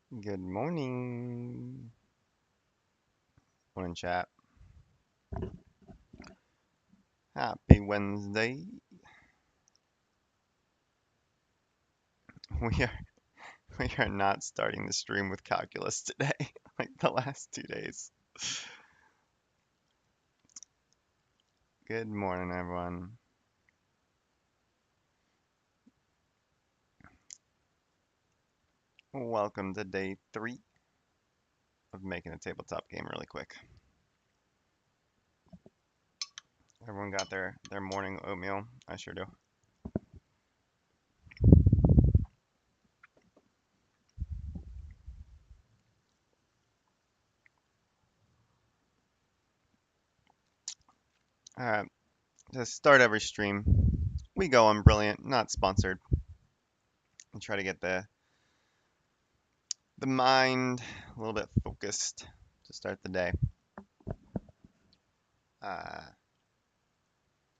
Good morning. Morning, chat. Happy Wednesday. We are we are not starting the stream with calculus today, like the last 2 days. Good morning, everyone. Welcome to day 3 of making a tabletop game really quick. Everyone got their morning oatmeal? I sure do. Alright, to start every stream, we go on Brilliant, not sponsored, and try to get the mind a little bit focused to start the day. Uh,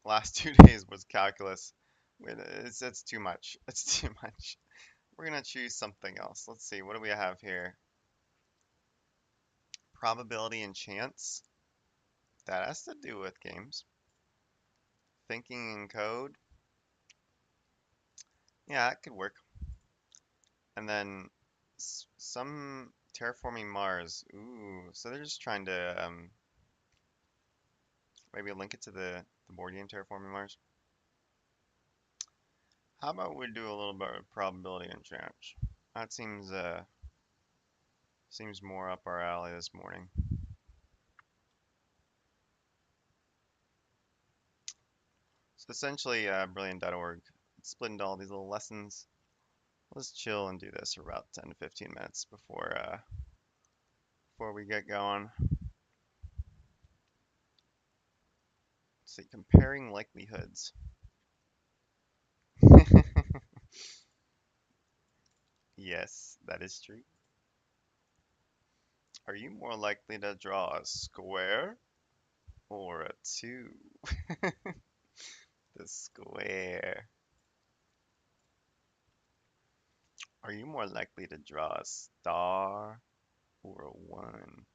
Last 2 days was calculus. It's too much. It's too much. We're gonna choose something else. Let's see. What do we have here? Probability and chance. That has to do with games. Thinking and code. Yeah, that could work. And then some terraforming Mars. Ooh, so they're just trying to maybe link it to the board game Terraforming Mars. How about we do a little bit of probability and chance? That seems more up our alley this morning. So essentially, brilliant.org split into all these little lessons. Let's chill and do this for about 10 to 15 minutes before we get going. Let's see, comparing likelihoods. Yes, that is true. Are you more likely to draw a square or a two? The square. Are you more likely to draw a star or a one?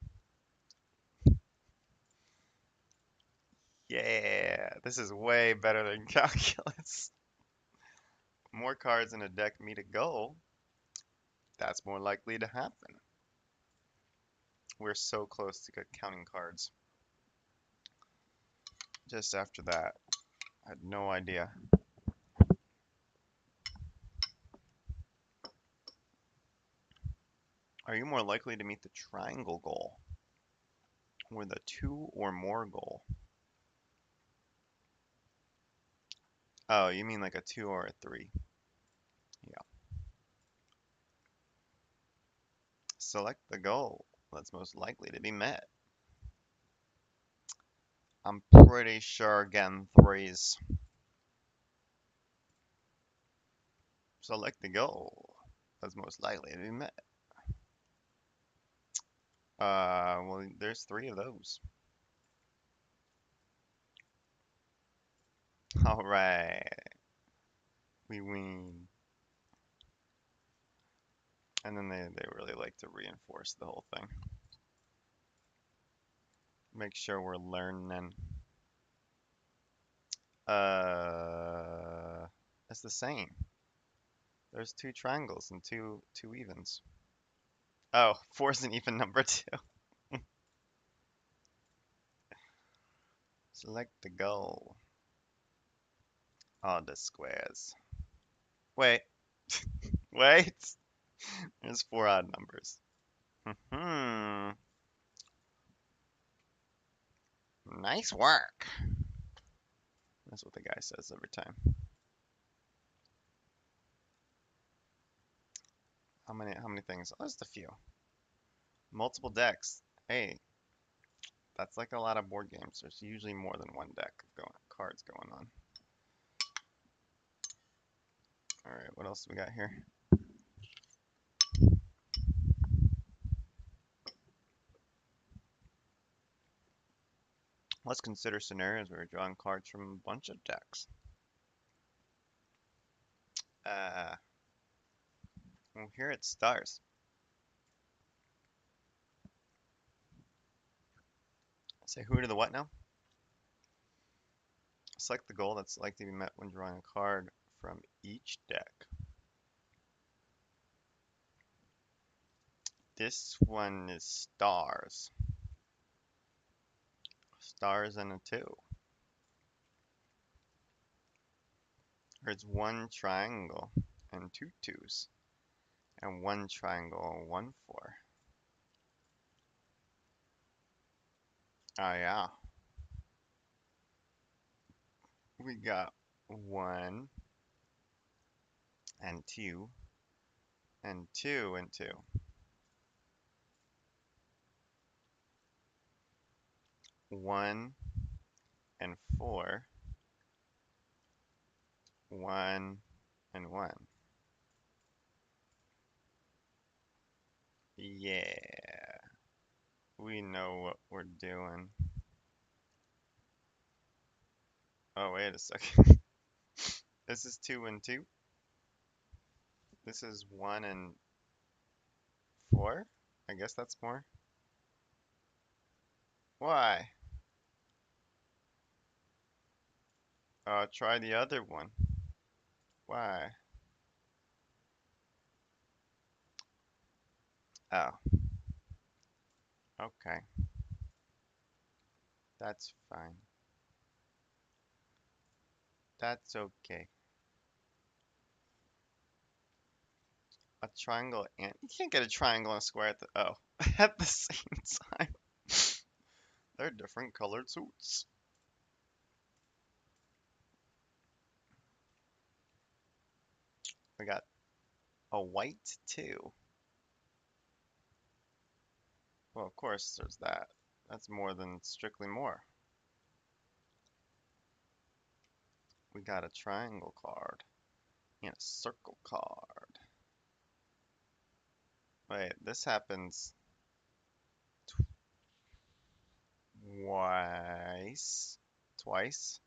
Yeah, this is way better than calculus. More cards in a deck meet a goal. That's more likely to happen. We're so close to counting cards. Just after that, I had no idea. Are you more likely to meet the triangle goal or the two or more goal? Oh, you mean like a two or a three? Yeah. Select the goal that's most likely to be met. I'm pretty sure again threes. Select the goal that's most likely to be met. Well, there's three of those. All right, we win. And then they really like to reinforce the whole thing. Make sure we're learning. Uh, it's the same. There's two triangles and two evens. Oh, four's an even number too. Select the goal. Oh, the squares. Wait, wait. There's four odd numbers. Hmm. Nice work. That's what the guy says every time. How many things? Oh, just a few. Multiple decks. Hey, that's like a lot of board games. There's usually more than one deck of cards going on. All right, what else do we got here? Let's consider scenarios where we're drawing cards from a bunch of decks. Uh, well, here it starts. Say who to the what now? Select the goal that's likely to be met when drawing a card from each deck. This one is stars. Stars and a 2. There's one triangle and 2 2s. And one triangle and 1 4. Oh yeah. We got 1 and 2 and 2 and 2. 1 and 4. 1 and 1. Yeah. We know what we're doing. Oh, wait a second. This is 2 and 2. This is 1 and 4. I guess that's more. Why? Try the other one. Why? Oh, okay. That's fine. That's okay. A triangle and you can't get a triangle and a square at the at the same time. They're different colored suits. We got a white too. Well, of course there's that. That's more than strictly more. We got a triangle card and a circle card. Wait, this happens twice. Twice.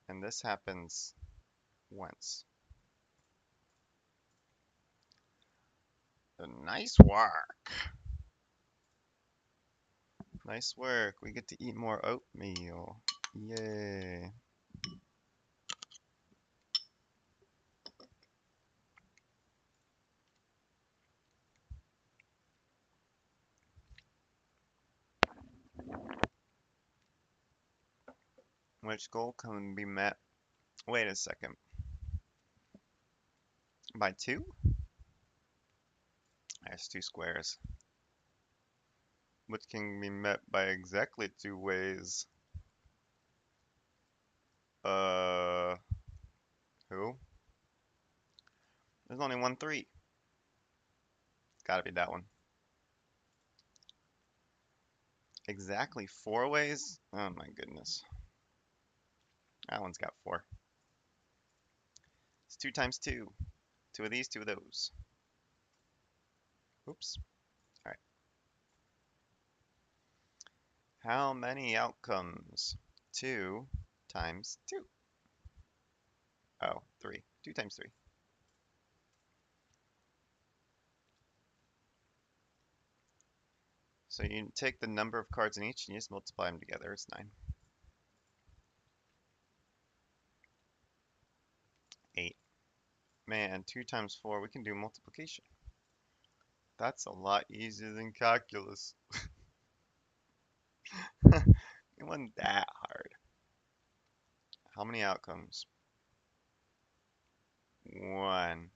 And this happens once. Nice work. Nice work. We get to eat more oatmeal. Yay. Which goal can be met? Wait a second. By 2? There's 2 squares. Which can be met by exactly 2 ways. Uh, who? There's only 1 3. Gotta be that one. Exactly 4 ways? Oh my goodness. That one's got 4. It's 2 times 2. 2 of these, 2 of those. Oops. Alright. How many outcomes? 2 times 2. Oh, 3. 2 times 3. So you take the number of cards in each and you just multiply them together. It's 9. 8. Man, 2 times 4, we can do multiplication. That's a lot easier than calculus. It wasn't that hard. How many outcomes? 1.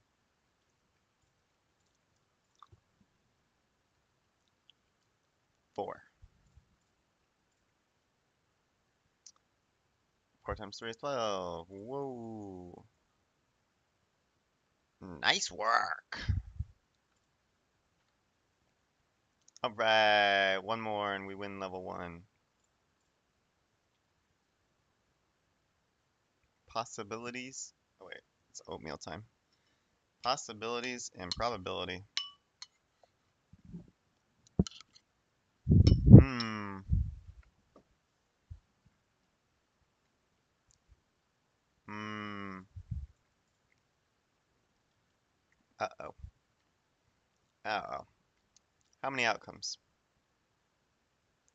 4. 4 times 3 is 12. Whoa. Nice work. Alright, one more and we win level 1. Possibilities. Oh wait, it's oatmeal time. Possibilities and probability. Hmm. Hmm. Uh-oh. Uh-oh. How many outcomes?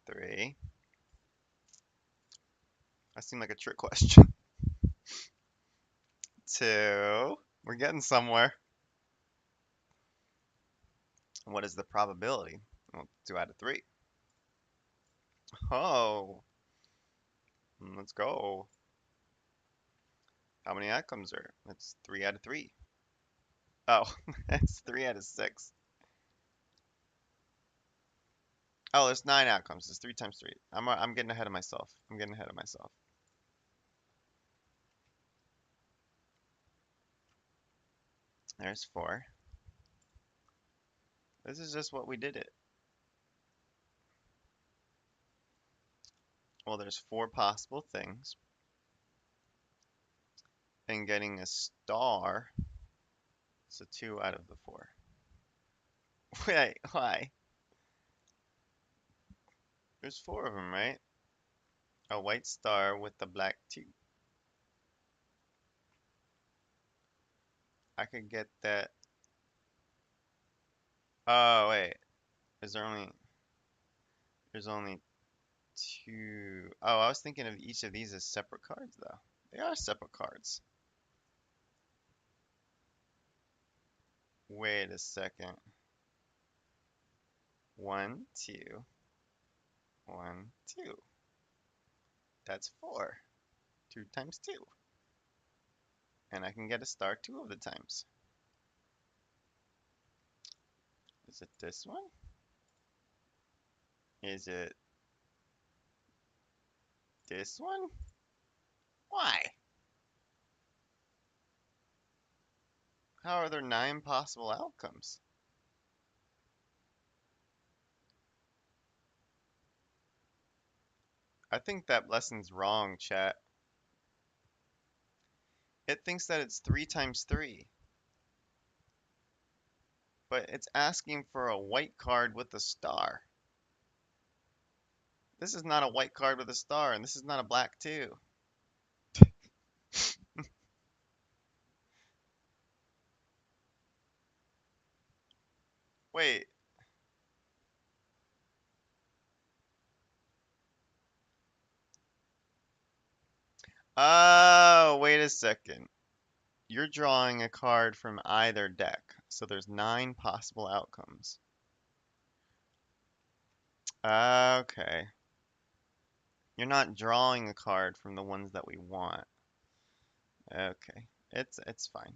3. That seemed like a trick question. 2. We're getting somewhere. What is the probability? Well, 2 out of 3. Oh, let's go. How many outcomes are? That's 3 out of 3. Oh, that's 3 out of 6. Oh, there's 9 outcomes. It's 3 times 3. I'm getting ahead of myself. I'm getting ahead of myself. There's 4. This is just what we did it. Well, there's 4 possible things. And getting a star, so 2 out of the 4. Wait, why? There's 4 of them, right? A white star with the black 2. I could get that. Oh, wait. Is there only... There's only 2. Oh, I was thinking of each of these as separate cards, though. They are separate cards. Wait a second. 1, 2. 1, 2. That's 4. 2 times 2. And I can get a star 2 of the times. Is it this one? Is it this one? Why? How are there 9 possible outcomes? I think that lesson's wrong, chat. It thinks that it's 3 times 3. But it's asking for a white card with a star. This is not a white card with a star, and this is not a black 2. Wait. Oh, wait a second. You're drawing a card from either deck, so there's 9 possible outcomes. Okay. You're not drawing a card from the ones that we want. Okay. It's fine.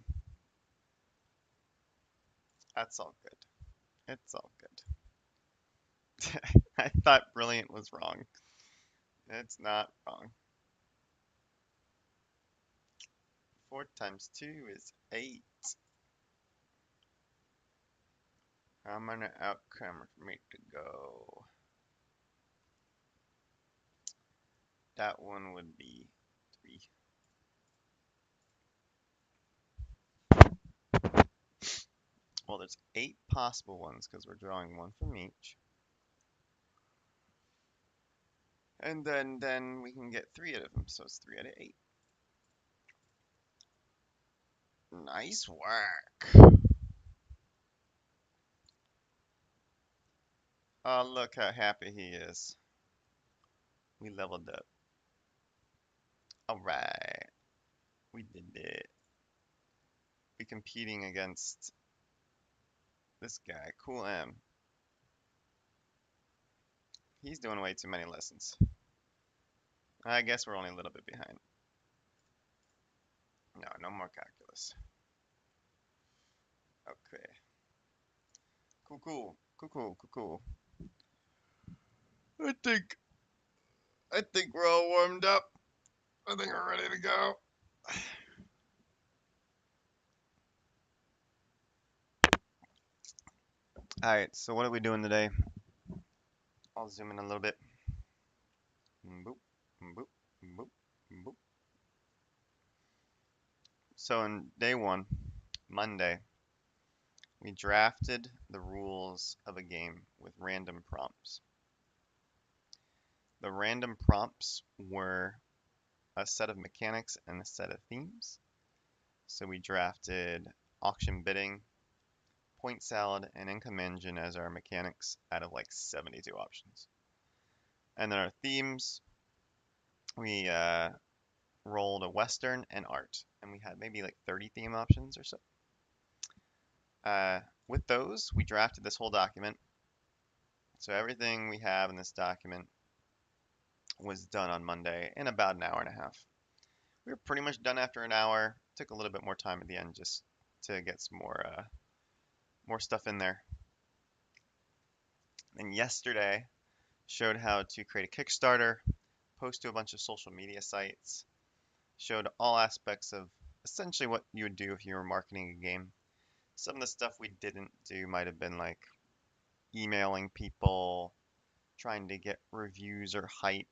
That's all good. It's all good. I thought brilliant was wrong. It's not wrong. 4 times 2 is 8. How many outcomes for me to go? That one would be 3. Well, there's 8 possible ones because we're drawing 1 from each. And then we can get 3 out of them, so it's 3 out of 8. Nice work. Oh, look how happy he is. We leveled up. Alright. We did it. We're competing against this guy, Cool M. He's doing way too many lessons. I guess we're only a little bit behind. No, no more calculus. Okay. Cool. I think we're all warmed up. I think we're ready to go. Alright, so what are we doing today? I'll zoom in a little bit. Boop, boop, boop, boop. So in day 1, Monday, we drafted the rules of a game with random prompts. The random prompts were a set of mechanics and a set of themes. So we drafted auction bidding, point salad, and income engine as our mechanics out of like 72 options. And then our themes We rolled a Western and art, and we had maybe like 30 theme options or so. With those, we drafted this whole document. So everything we have in this document was done on Monday in about an hour and a half. We were pretty much done after an hour. Took a little bit more time at the end just to get some more stuff in there. And yesterday showed how to create a Kickstarter, post to a bunch of social media sites, showed all aspects of essentially what you would do if you were marketing a game. Some of the stuff we didn't do might have been like emailing people, trying to get reviews or hype,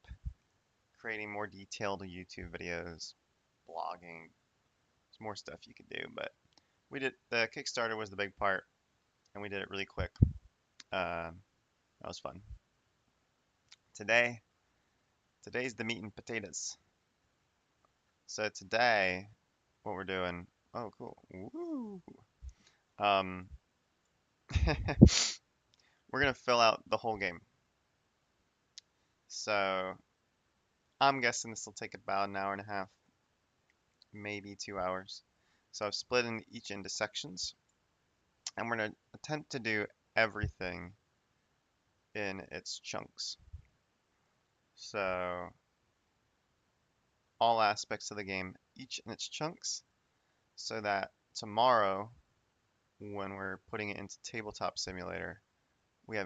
creating more detailed YouTube videos, blogging. There's more stuff you could do, but we did the Kickstarter was the big part, and we did it really quick. That was fun. Today's the meat and potatoes. So today, what we're doing? Oh, cool. Woo. Um, we're gonna fill out the whole game. So I'm guessing this will take about an hour and a half, maybe 2 hours. So I've split each into sections, and we're gonna attempt to do everything in its chunks. So all aspects of the game, each in its chunks, so that tomorrow, when we're putting it into Tabletop Simulator, we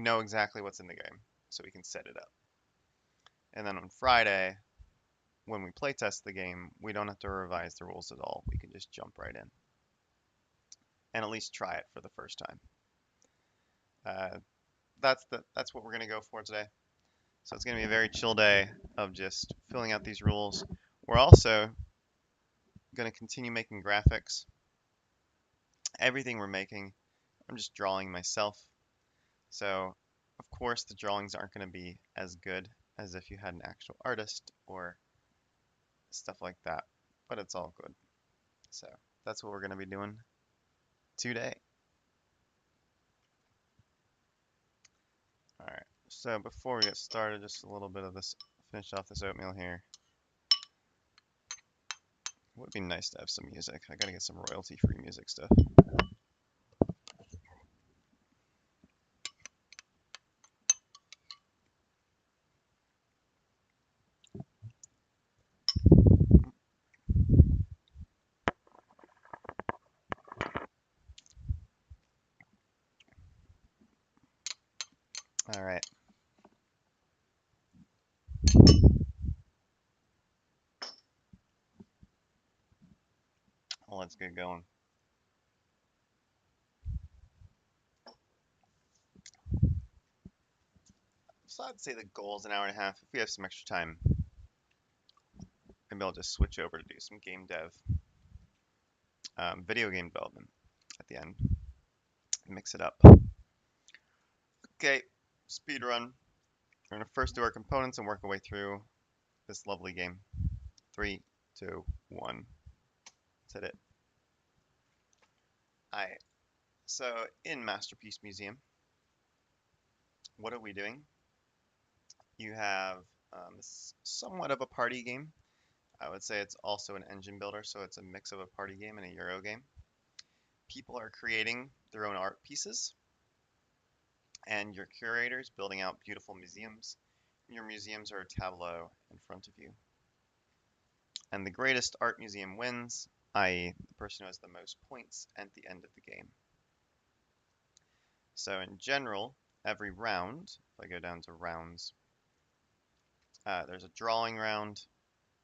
know exactly what's in the game, so we can set it up. And then on Friday, when we playtest the game, we don't have to revise the rules at all. We can just jump right in and at least try it for the first time. That's what we're gonna go for today. So it's gonna be a very chill day of just filling out these rules. We're also gonna continue making graphics. Everything we're making, I'm just drawing myself. So of course the drawings aren't gonna be as good as if you had an actual artist or stuff like that, but it's all good. So that's what we're gonna be doing today. All right. So before we get started, just a little bit of this, finish off this oatmeal here. It would be nice to have some music. I gotta get some royalty-free music stuff. All right. Well, let's get going. So I'd say the goal is an hour and a half. If we have some extra time, maybe I'll just switch over to do some game dev, video game development at the end. Mix it up. Okay, speed run. We're gonna first do our components and work our way through this lovely game. 3, 2, 1. That's it. Alright, so in Masterpiece Museum, what are we doing? You have somewhat of a party game. I would say it's also an engine builder, so it's a mix of a party game and a Euro game. People are creating their own art pieces, and your curators building out beautiful museums. Your museums are a tableau in front of you. And the greatest art museum wins, i.e. the person who has the most points at the end of the game. So in general, every round, if I go down to rounds, there's a drawing round,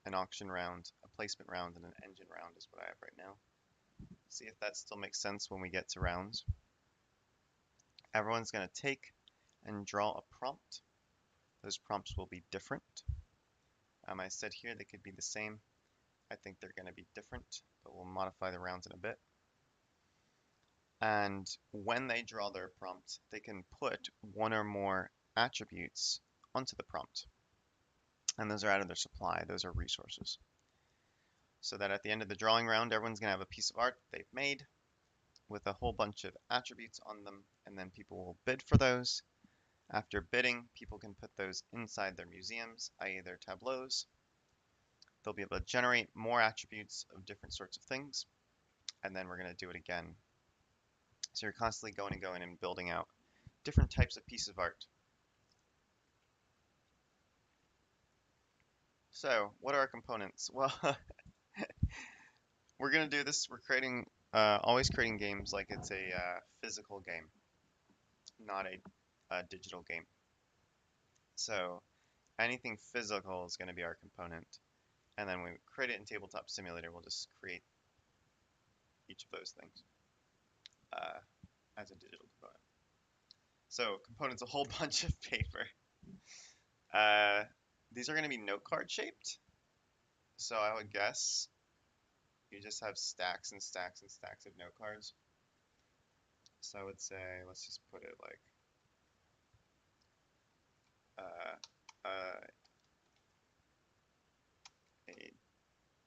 an auction round, a placement round, and an engine round is what I have right now. See if that still makes sense when we get to rounds. Everyone's going to take and draw a prompt. Those prompts will be different. I said here they could be the same. I think they're going to be different, but we'll modify the rounds in a bit. And when they draw their prompt, they can put one or more attributes onto the prompt. And those are out of their supply. Those are resources. So that at the end of the drawing round, everyone's going to have a piece of art they've made with a whole bunch of attributes on them, and then people will bid for those. After bidding, people can put those inside their museums, i.e. their tableaus. They'll be able to generate more attributes of different sorts of things, and then we're going to do it again. So you're constantly going and going and building out different types of pieces of art. So, what are our components? Well, we're going to do this. We're creating, always creating games like it's a physical game, not a digital game. So, anything physical is going to be our component. And then when we create it in Tabletop Simulator, we'll just create each of those things as a digital component. So, component's a whole bunch of paper. These are going to be note card shaped. So I would guess you just have stacks and stacks and stacks of note cards. So I would say, let's just put it like a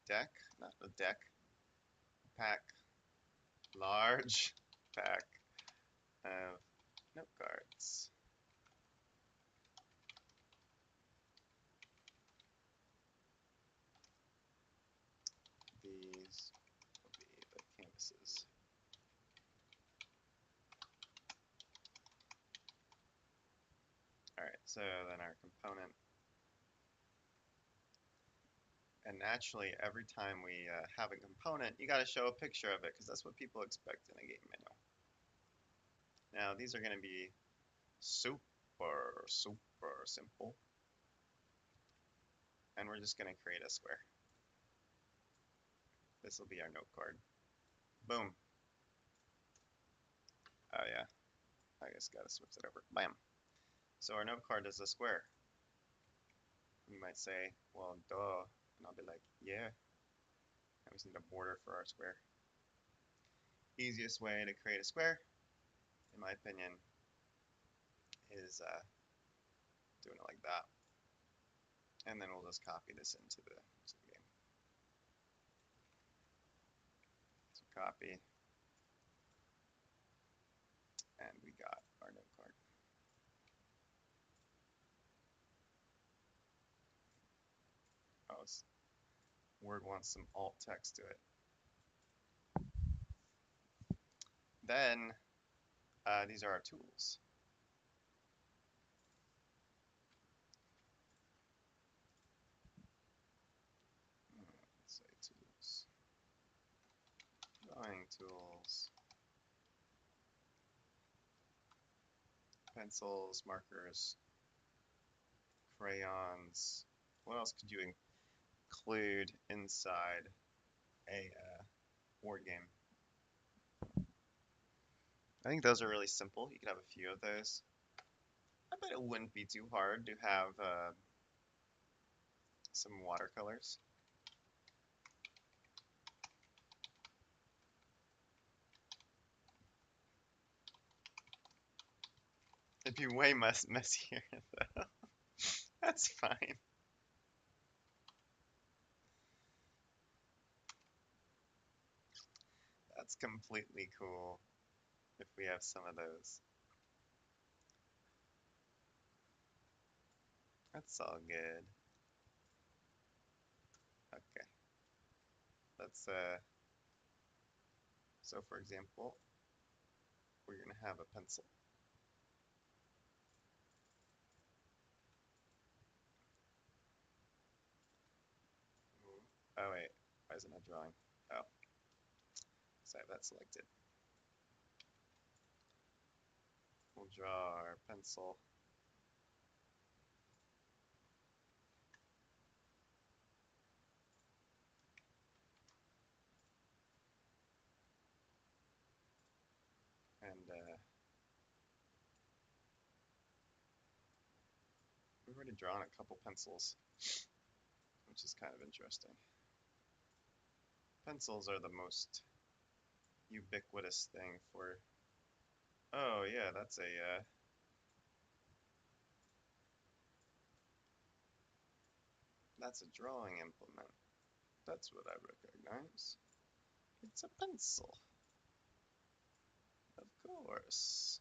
deck, not a deck, pack, large pack of note cards. These will be the canvases. All right, so then our component. And naturally, every time we have a component, you got to show a picture of it because that's what people expect in a game manual. Now, these are going to be super simple. And we're just going to create a square. This will be our note card. Boom. Oh yeah, I just got to switch it over. Bam. So our note card is a square. You might say, well, duh. And I'll be like, yeah. I just need a border for our square. Easiest way to create a square, in my opinion, is doing it like that. And then we'll just copy this into the game. So copy. And we got our note card. Oh, Word wants some alt text to it. Then these are our tools. Let's say tools. Drawing tools. Pencils, markers, crayons. What else could you include inside a board game? I think those are really simple. You could have a few of those. I bet it wouldn't be too hard to have some watercolors. It'd be way messier though. That's fine. That's completely cool if we have some of those. That's all good. Okay. Let's so for example, we're gonna have a pencil. Oh wait, why isn't it drawing? Oh, so I have that selected. We'll draw our pencil. And we've already drawn a couple pencils, which is kind of interesting. Pencils are the most ubiquitous thing for... Oh yeah, that's a drawing implement. That's what I recognize. It's a pencil. Of course.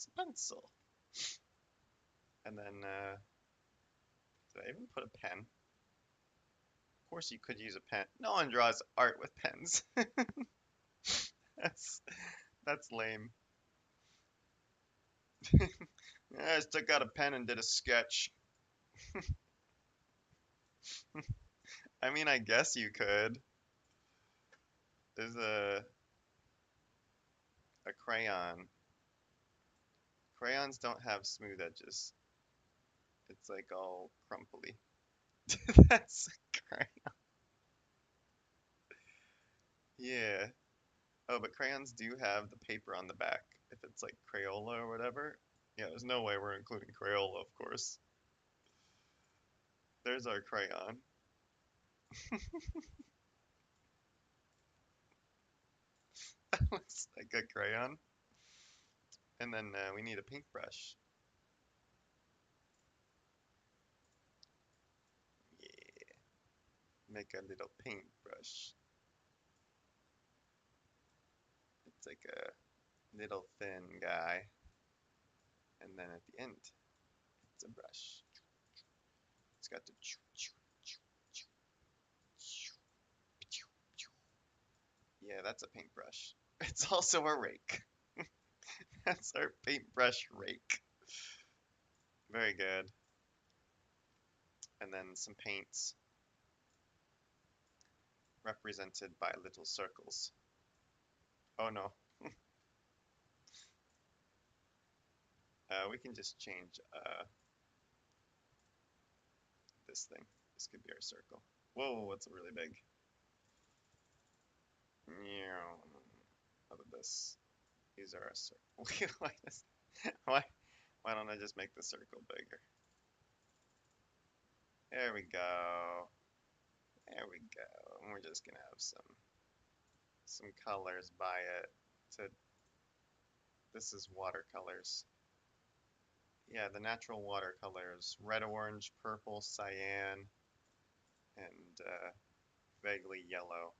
It's a pencil. And then, did I even put a pen? Of course you could use a pen. No one draws art with pens. That's that's lame. I just took out a pen and did a sketch. I mean, I guess you could. There's a crayon. Crayons don't have smooth edges. It's like all crumply. That's a crayon. Yeah. Oh, but crayons do have the paper on the back. If it's like Crayola or whatever. Yeah, there's no way we're including Crayola, of course. There's our crayon. Looks like a crayon. And then we need a paintbrush. Yeah, make a little paintbrush. It's like a little thin guy. And then at the end, it's a brush. It's got the yeah, that's a paintbrush. It's also a rake. That's our paintbrush rake. Very good. And then some paints represented by little circles. Oh no. We can just change this thing. This could be our circle. Whoa, what's really big? How about this? These are our circle. why, why don't I just make the circle bigger? There we go. There we go. And we're just gonna have some colors by it. To this is watercolors. Yeah, the natural watercolors: red, orange, purple, cyan, and vaguely yellow.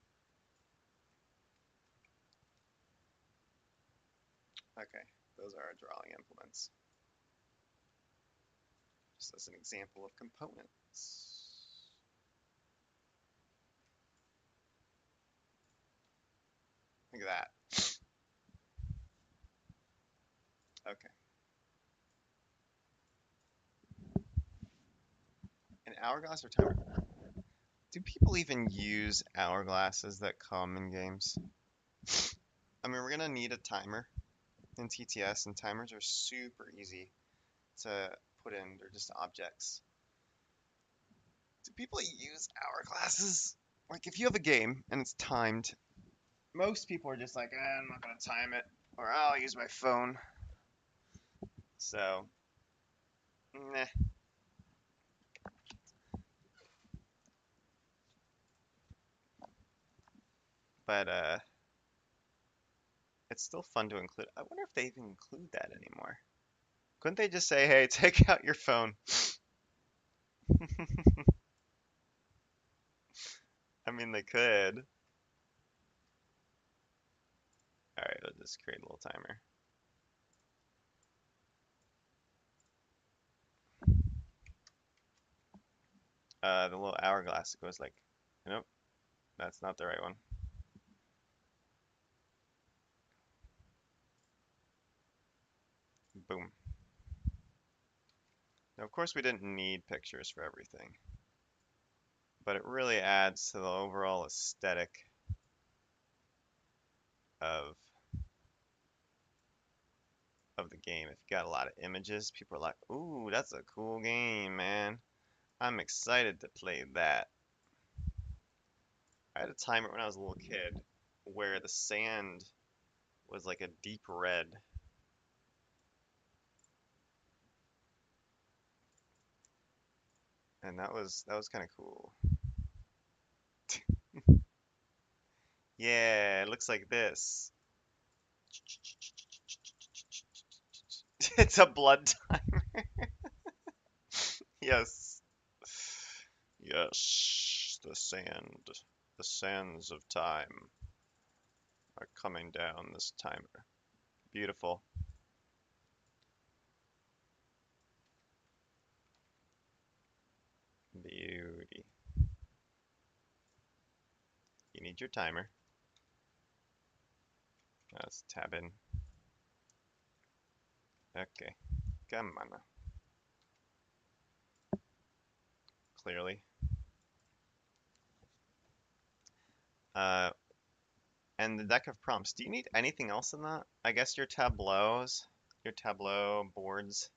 Okay, those are our drawing implements. Just as an example of components. Look at that. Okay. An hourglass or timer? Do people even use hourglasses that come in games? I mean, we're gonna need a timer in TTS, and timers are super easy to put in. They're just objects. Do people use hourglasses? Like, if you have a game and it's timed, most people are just like, I'm not gonna time it, or I'll use my phone. So, nah. But it's still fun to include. I wonder if they even include that anymore. Couldn't they just say, hey, take out your phone? I mean, they could. All right, let's just create a little timer. The little hourglass goes like, nope, that's not the right one. Boom. Now, of course, we didn't need pictures for everything, but it really adds to the overall aesthetic of the game. If you got a lot of images, people are like, ooh, that's a cool game, man. I'm excited to play that. I had a timer when I was a little kid where the sand was like a deep red. And that was kind of cool. Yeah, it looks like this. It's a blood timer. Yes. Yes, the sands of time are coming down this timer. Beautiful. need your timer. Let's tab in. Okay, come on now. Clearly. And the deck of prompts. Do you need anything else in that? I guess your tableaus, your tableau boards.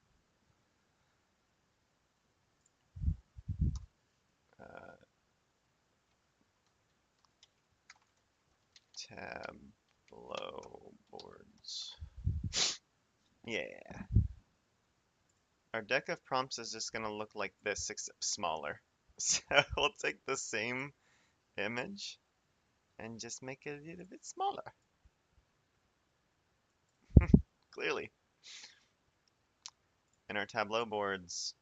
Uh, Tableau boards. Yeah. Our deck of prompts is just gonna look like this, except smaller. So we'll take the same image and just make it a little bit smaller. Clearly. And our tableau boards.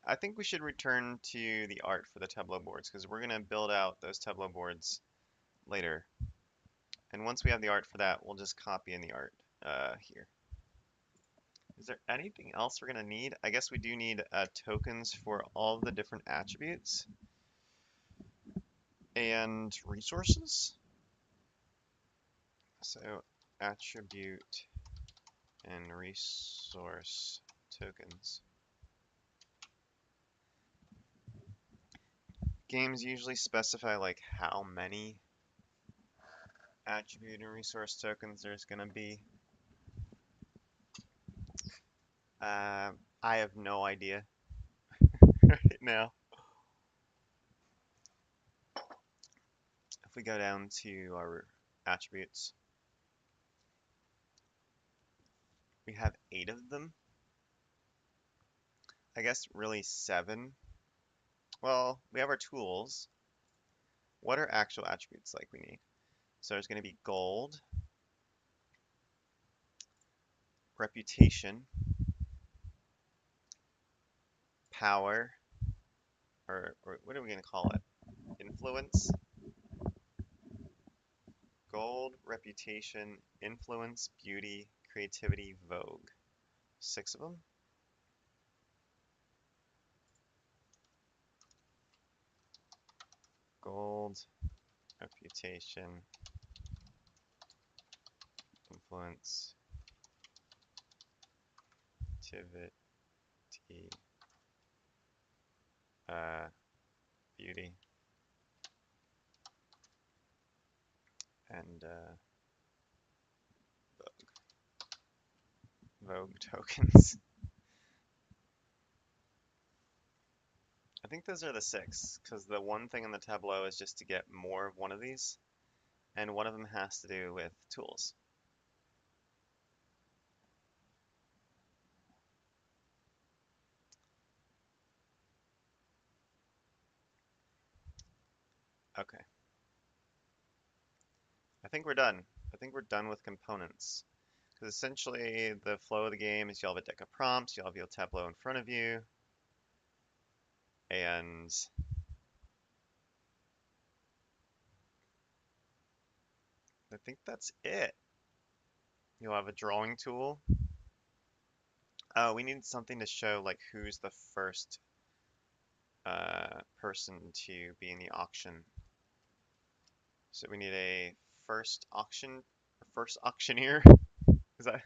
I think we should return to the art for the tableau boards because we're gonna build out those tableau boards later. And once we have the art for that, we'll just copy in the art here. Is there anything else we're gonna need? I guess we do need tokens for all the different attributes and resources. So attribute and resource tokens. Games usually specify like how many attribute and resource tokens there's gonna be. I have no idea right now. If we go down to our attributes, we have 8 of them. I guess really 7. Well, we have our tools. What are actual attributes like we need? So there's going to be gold, reputation, power, or what are we going to call it? Influence. Gold, reputation, influence, beauty, creativity, vogue. 6 of them. Gold, reputation, influence, creativity, beauty, and Vogue tokens. I think those are the 6, because the one thing in the tableau is just to get more of one of these, and one of them has to do with tools. Okay. I think we're done. I think we're done with components. Because essentially the flow of the game is you'll have a deck of prompts, you'll have your tableau in front of you, and I think that's it. You'll have a drawing tool. Oh, we need something to show like who's the first person to be in the auction. So we need a first auctioneer. Is that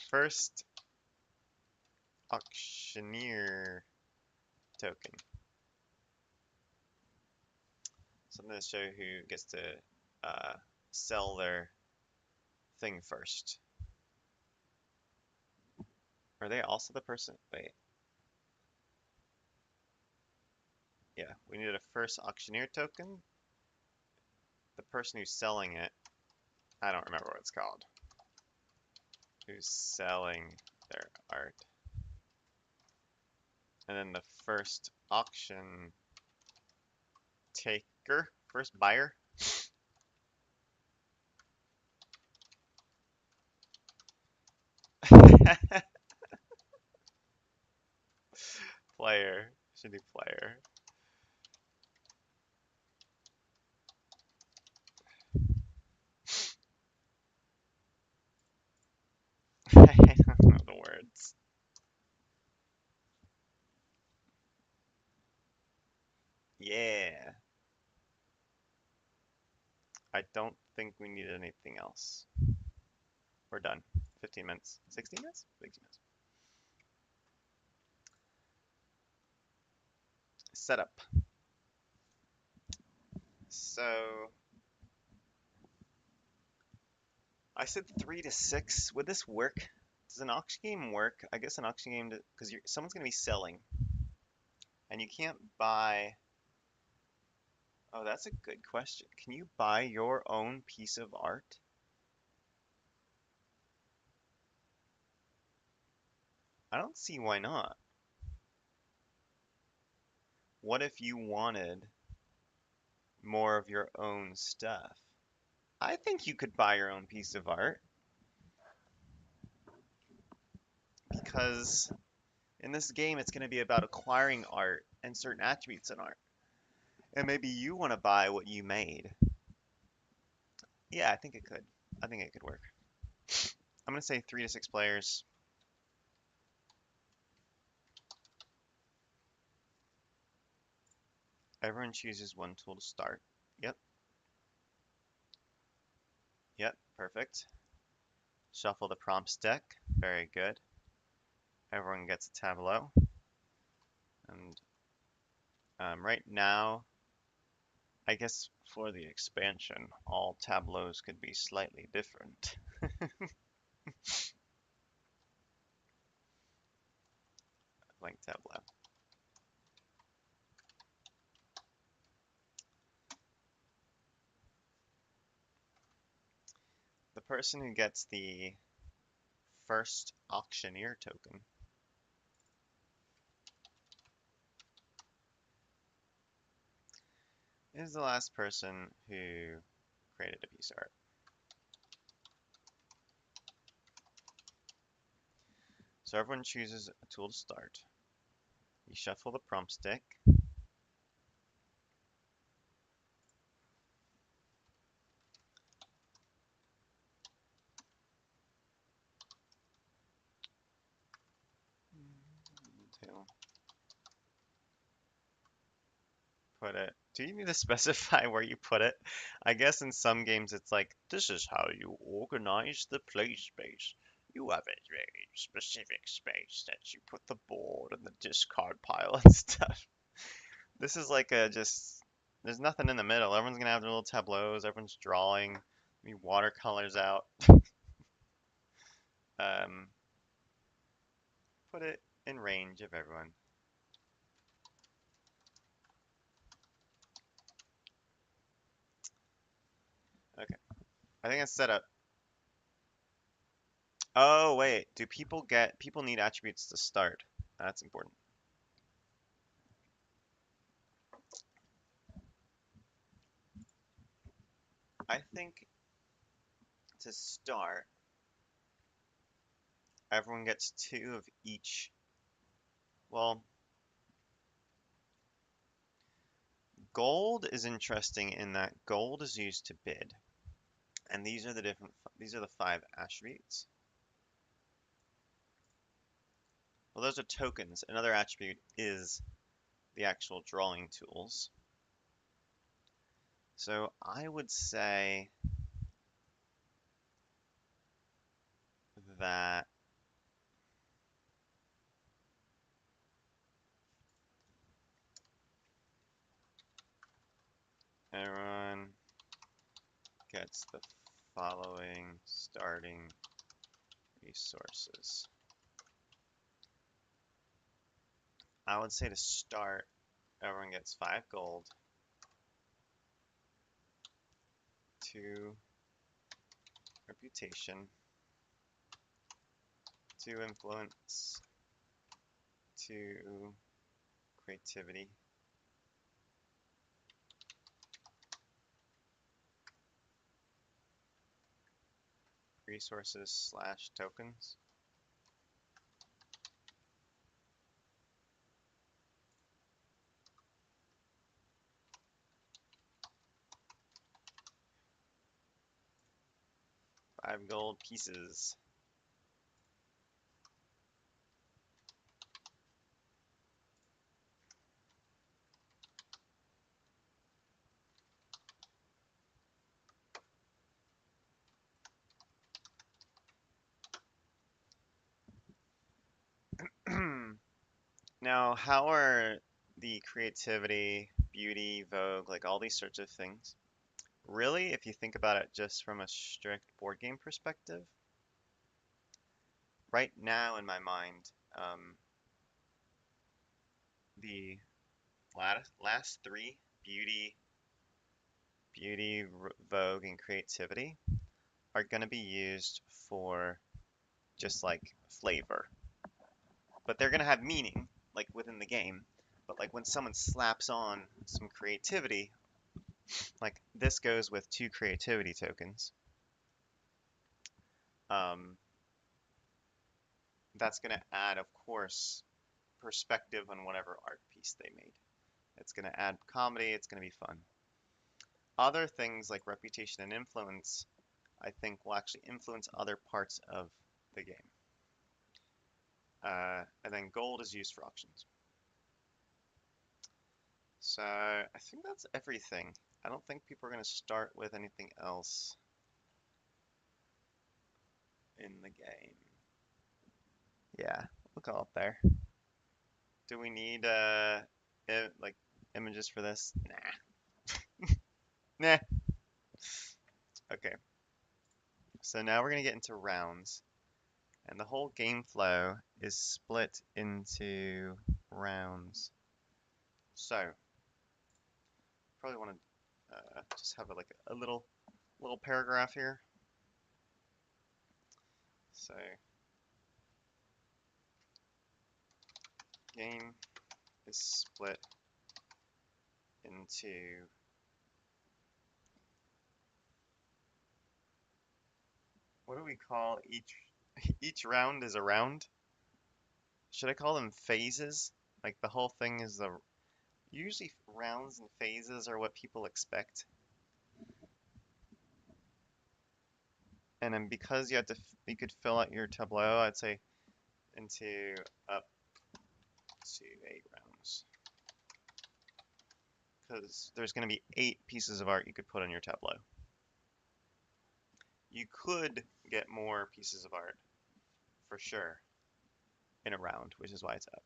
first auctioneer token? Something to show who gets to sell their thing first. Are they also the person? Wait. Yeah, we need a first auctioneer token. The person who's selling it, I don't remember what it's called. Who's selling their art. And then the first auction taker, first buyer. Player. Should do player. I don't know the words. Yeah. I don't think we need anything else. We're done. 15 minutes. 16 minutes? 16 minutes. Setup. So I said 3 to 6. Would this work? Does an auction game work? I guess an auction game, because someone's going to be selling, and you can't buy. Oh, that's a good question. Can you buy your own piece of art? I don't see why not. What if you wanted more of your own stuff? I think you could buy your own piece of art because in this game it's going to be about acquiring art and certain attributes in art. And maybe you want to buy what you made. Yeah, I think it could. I think it could work. I'm going to say 3 to 6 players. Everyone chooses one tool to start. Yep. Yep, perfect. Shuffle the prompts deck. Very good. Everyone gets a tableau. And right now, I guess for the expansion, all tableaus could be slightly different. Blank tableau. The person who gets the first auctioneer token is the last person who created a piece of art. So everyone chooses a tool to start. You shuffle the prompt stick. Put it. Do you need to specify where you put it? I guess in some games it's like, this is how you organize the play space. You have a very specific space that you put the board and the discard pile and stuff. This is like a just, there's nothing in the middle. Everyone's gonna have their little tableaus, everyone's drawing, maybe watercolors out. Um, put it in range of everyone. Okay, I think it's set up. Oh, wait. Do people need attributes to start? That's important. I think to start, everyone gets 2 of each. Well, gold is interesting in that gold is used to bid. And these are the 5 attributes. Well, those are tokens. Another attribute is the actual drawing tools. So I would say that everyone gets the following starting resources. I would say to start, everyone gets 5 gold, 2 reputation, 2 influence, 2 creativity, resources / tokens. Five gold pieces. Now, how are the creativity, beauty, vogue, like all these sorts of things? Really, if you think about it just from a strict board game perspective, right now in my mind, the last three, vogue, and creativity, are going to be used for just like flavor. But they're going to have meaning, like within the game. But like when someone slaps on some creativity, like this goes with two creativity tokens, um, that's going to add, of course, perspective on whatever art piece they made. It's going to add comedy, it's going to be fun. Other things like reputation and influence, I think, will actually influence other parts of the game. And then gold is used for auctions. So I think that's everything. I don't think people are going to start with anything else in the game. Yeah, we'll call it there. Do we need like images for this? Nah. Nah. Okay. So now we're going to get into rounds. And the whole game flow is split into rounds. So probably want to just have like a little paragraph here. So game is split into, what do we call each round is a round? Should I call them phases? Like the whole thing is the usually rounds and phases are what people expect. And then because you could fill out your tableau, I'd say into up to 8 rounds. Because there's going to be 8 pieces of art you could put on your tableau. You could get more pieces of art, for sure, in a round, which is why it's up.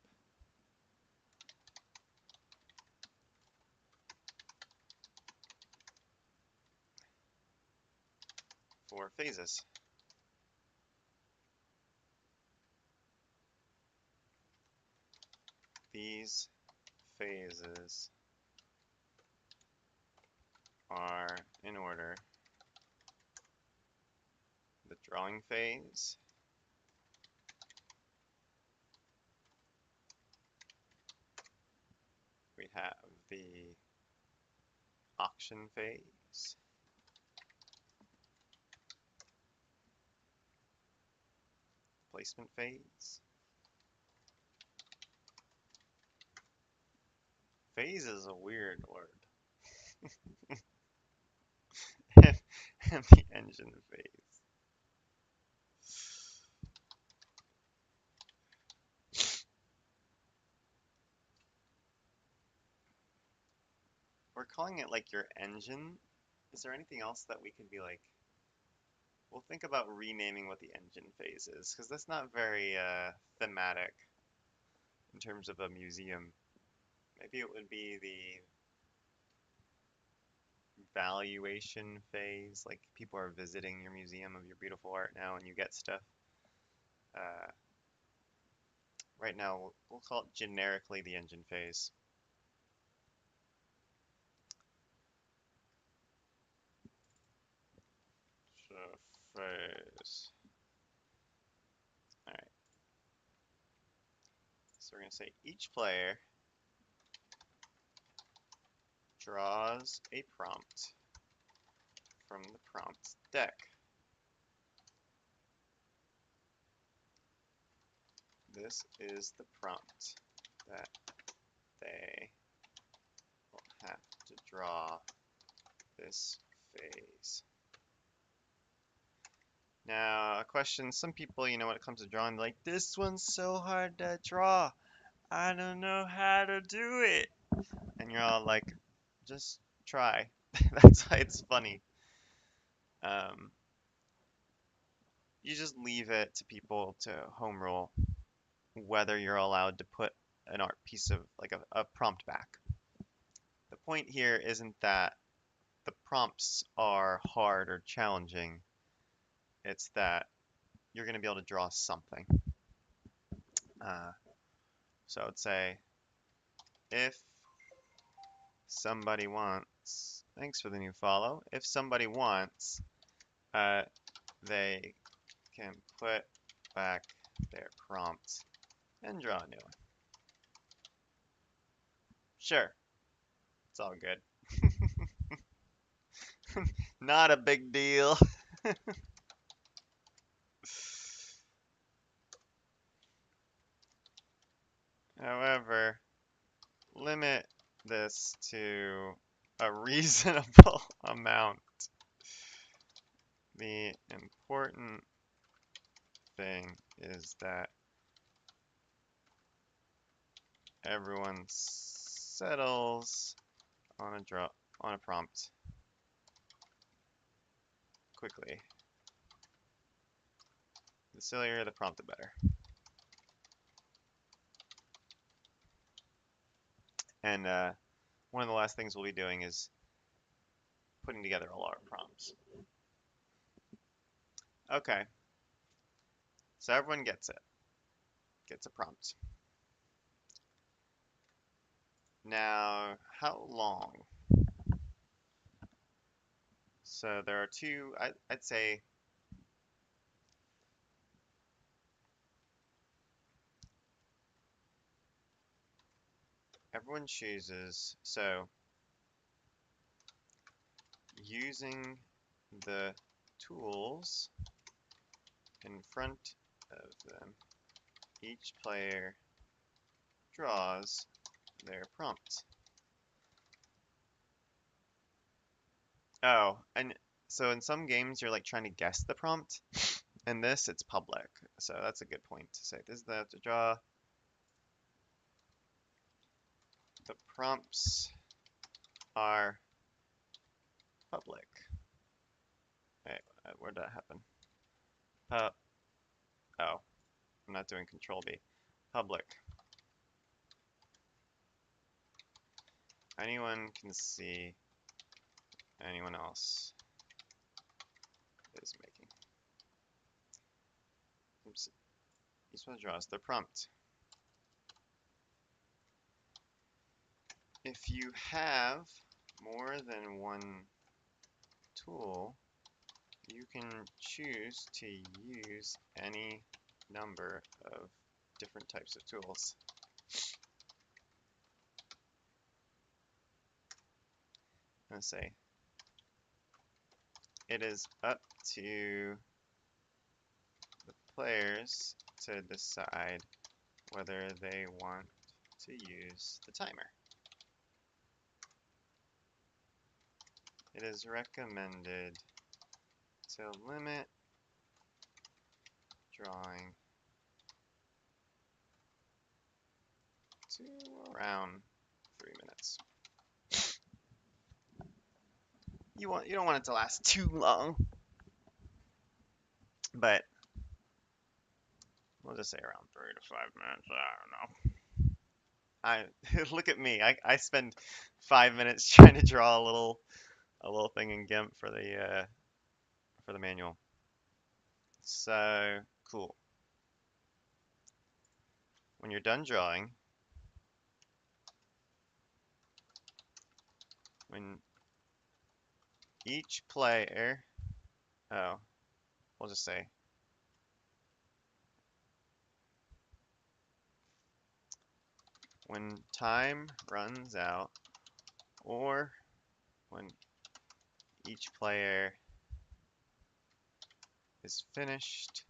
For phases. These phases are in order: the drawing phase, we have the auction phase, placement phase. Phase is a weird word. And the engine phase. We're calling it like your engine. Is there anything else that we could be like? We'll think about renaming what the engine phase is, because that's not very thematic in terms of a museum. Maybe it would be the valuation phase, like people are visiting your museum of your beautiful art now and you get stuff. Uh, right now, we'll call it generically the engine phase. So, phase. All right. So we're going to say each player draws a prompt from the prompt deck. This is the prompt that they will have to draw this phase. Now, a question, some people, when it comes to drawing, like, this one's so hard to draw. I don't know how to do it. And you're all like, just try. That's why it's funny. Um, you just leave it to people to home rule whether you're allowed to put an art piece of like a prompt back. The point here isn't that the prompts are hard or challenging. It's that you're going to be able to draw something. Uh, so I'd say if somebody wants, thanks for the new follow. If somebody wants, they can put back their prompt and draw a new one. Sure, it's all good. Not a big deal. However, limit this to a reasonable amount. The important thing is that everyone settles on a prompt quickly. The sillier the prompt, the better. And one of the last things we'll be doing is putting together all our prompts. Okay, so everyone gets it. Gets a prompt. Now, how long? So there are two, I'd say everyone chooses, so using the tools in front of them, each player draws their prompt. Oh, and so in some games you're like trying to guess the prompt. In this, it's public. So that's a good point to say. This is the to draw. The prompts are public. Wait, where'd that happen? Oh, I'm not doing Control B. Public. Anyone can see anyone else is making. Oops. Each one draws their prompt. If you have more than one tool, you can choose to use any number of different types of tools. Let's say it is up to the players to decide whether they want to use the timer. It is recommended to limit drawing to around 3 minutes. You don't want it to last too long, but we'll just say around 3 to 5 minutes. I don't know. Look at me. I spend 5 minutes trying to draw a little thing in GIMP for the manual. So cool. When you're done drawing, when each player, oh, we'll just say when time runs out, or when each player is finished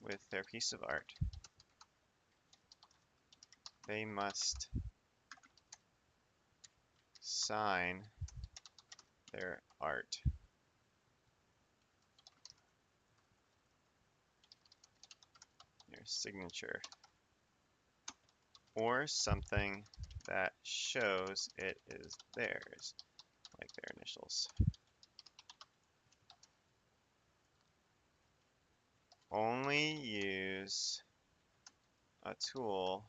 with their piece of art, they must sign their art. Their signature. Or something that shows it is theirs, like their initials. Only use a tool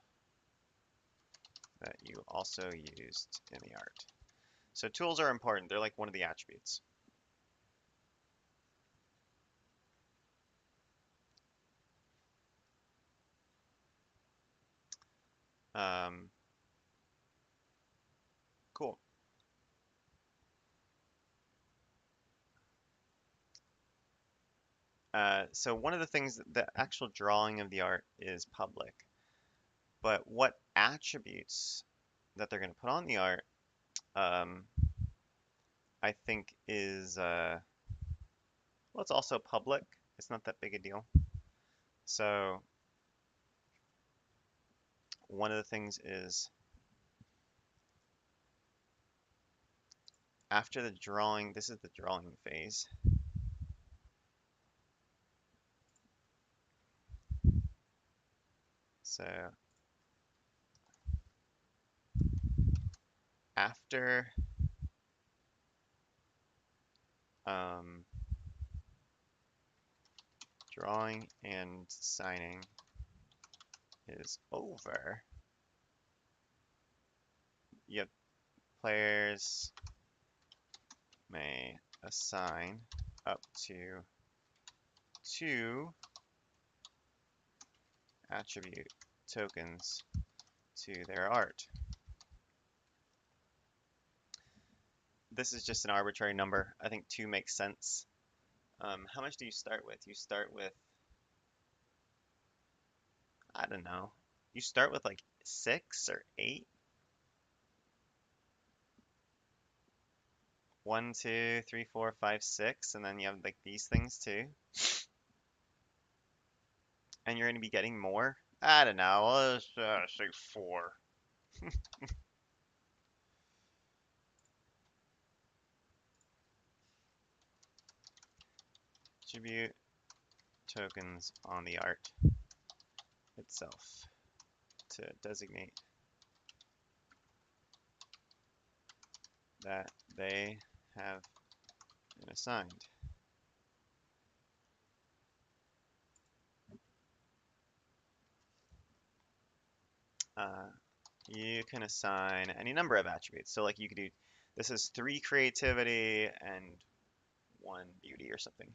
that you also used in the art. So tools are important. They're like one of the attributes. Um, cool. So one of the things, the actual drawing of the art is public, but what attributes that they're going to put on the art, um, I think is, well, it's also public. It's not that big a deal. So one of the things is after the drawing, this is the drawing phase. So after um, drawing and signing is over, yep, players may assign up to 2 attribute tokens to their art. This is just an arbitrary number. I think 2 makes sense. How much do you start with? You start with, I don't know. You start with like 6 or 8. 1, 2, 3, 4, 5, 6, and then you have like these things too. And you're going to be getting more. I don't know. Let's say 4. Attribute tokens on the art itself to designate that they have been assigned. You can assign any number of attributes. So like you could do, this is 3 creativity and 1 beauty or something.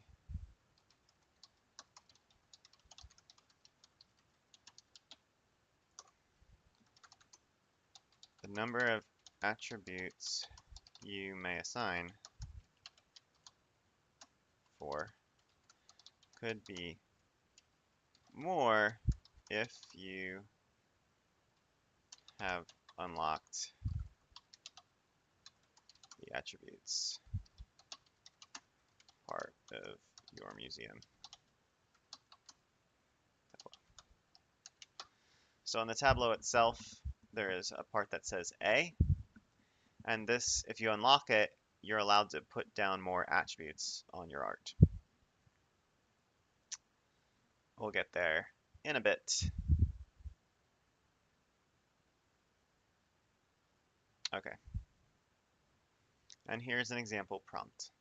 The number of attributes you may assign for could be more if you have unlocked the attributes part of your museum. So on the tableau itself, there is a part that says A, and this, if you unlock it, you're allowed to put down more attributes on your art. We'll get there in a bit. Okay. And here's an example prompt.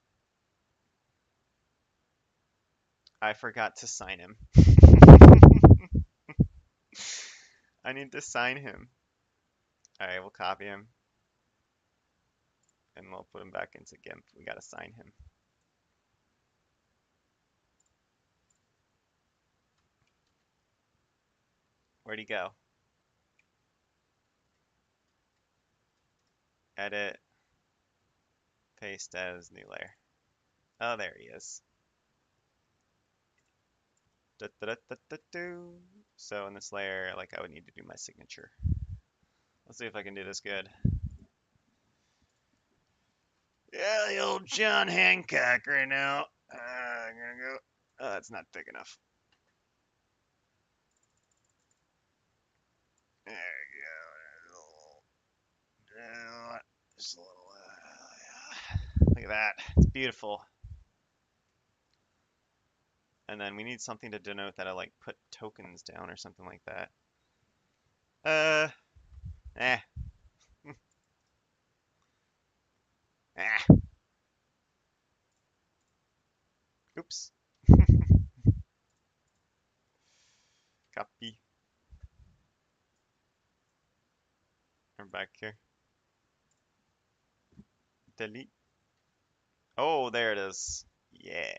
I forgot to sign him. I need to sign him. Alright, we'll copy him. And we'll put him back into GIMP. We gotta sign him. Where'd he go? Edit. Paste as new layer. Oh, there he is. Da, da, da, da, da, do. So in this layer, like I would need to do my signature. Let's see if I can do this good. Yeah, the old John Hancock right now. I'm gonna go. Oh, that's not thick enough. There you go. Just a little. Yeah. Look at that. It's beautiful. And then we need something to denote that I like put tokens down or something like that. Eh. Ah. Oops. Copy. We're back here. Delete. Oh, there it is. Yeah,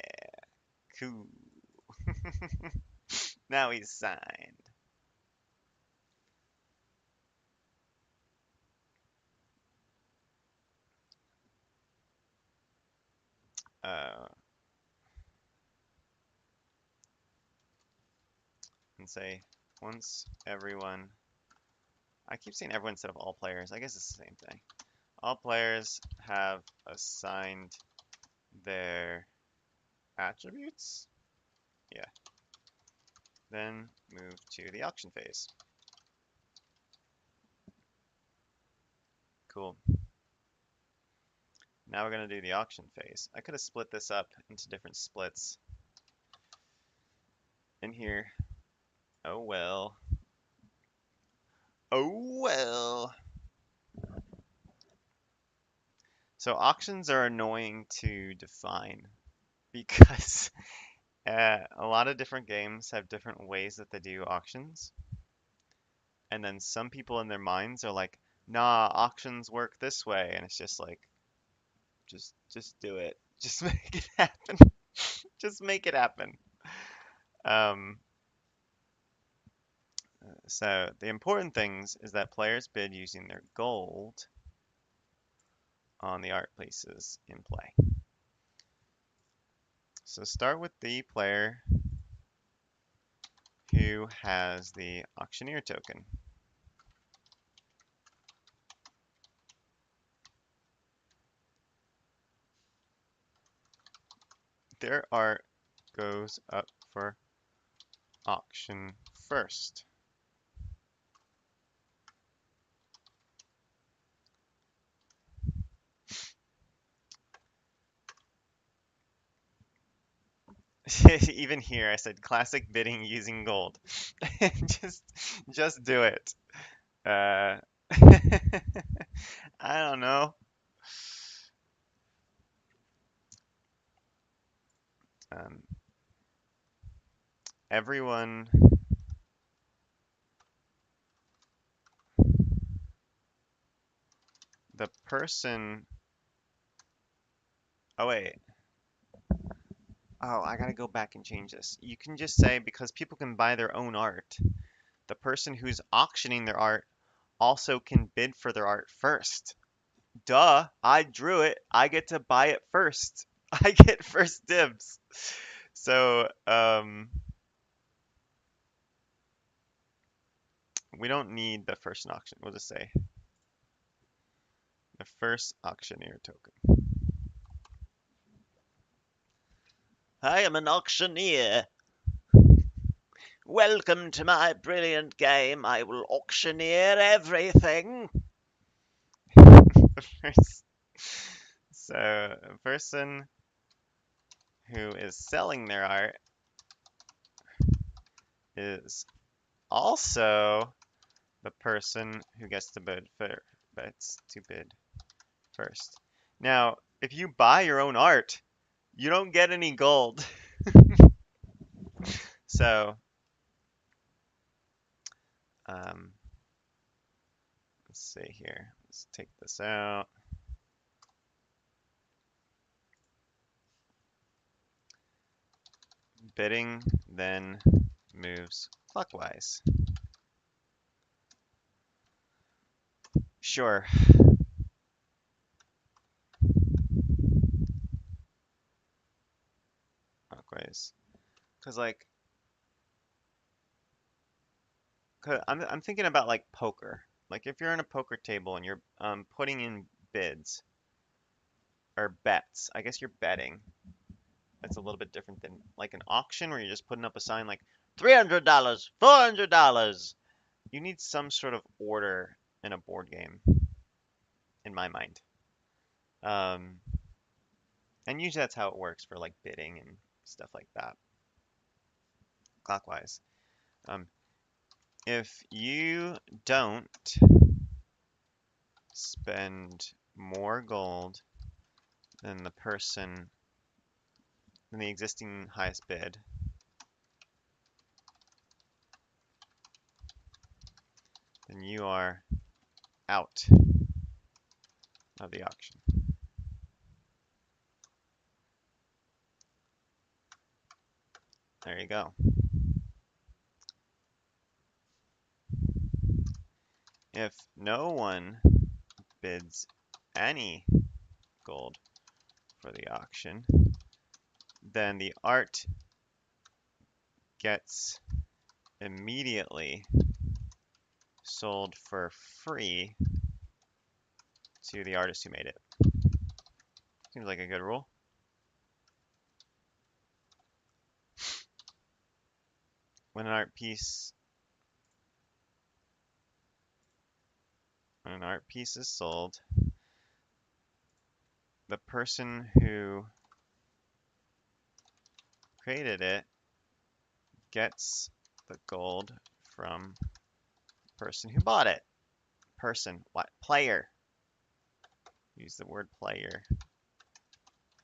cool. Now he's signed. Uh, and say once everyone. I keep saying everyone instead of all players. I guess it's the same thing. All players have assigned their attributes. Yeah. Then move to the auction phase. Cool. Now we're going to do the auction phase. I could have split this up into different splits in here. Oh well. Oh well. So auctions are annoying to define because a lot of different games have different ways that they do auctions. And then some people in their minds are like, nah, auctions work this way. And it's just like, just do it. Just make it happen. Just make it happen. Um, so the important things is that players bid using their gold on the art places in play. So start with the player who has the auctioneer token. Their art goes up for auction first. Even here, I said classic bidding using gold. just, just do it. Uh, I don't know. Um, everyone, the person. Oh wait. Oh, I gotta go back and change this. You can just say because people can buy their own art. The person who's auctioning their art also can bid for their art first. Duh, I drew it. I get to buy it first. I get first dibs. So, we don't need the first auction. We'll just say the first auctioneer token. I am an auctioneer. Welcome to my brilliant game. I will auctioneer everything. So, a person who is selling their art is also the person who gets to bid first. Now, if you buy your own art, you don't get any gold. So, um, let's see here. Let's take this out. Bidding then moves clockwise. Sure. Clockwise. Cause like, I'm thinking about like poker. Like if you're in a poker table and you're putting in bids or bets, I guess you're betting. That's a little bit different than like an auction where you're just putting up a sign like $300, $400. You need some sort of order in a board game, in my mind. Um, and usually that's how it works for like bidding and stuff like that, clockwise. Um, if you don't spend more gold than the existing highest bid, then you are out of the auction. There you go. If no one bids any gold for the auction, then the art gets immediately sold for free to the artist who made it. Seems like a good rule. When an art piece is sold, the person who created it gets the gold from the person who bought it. Person, what? Player. Use the word player.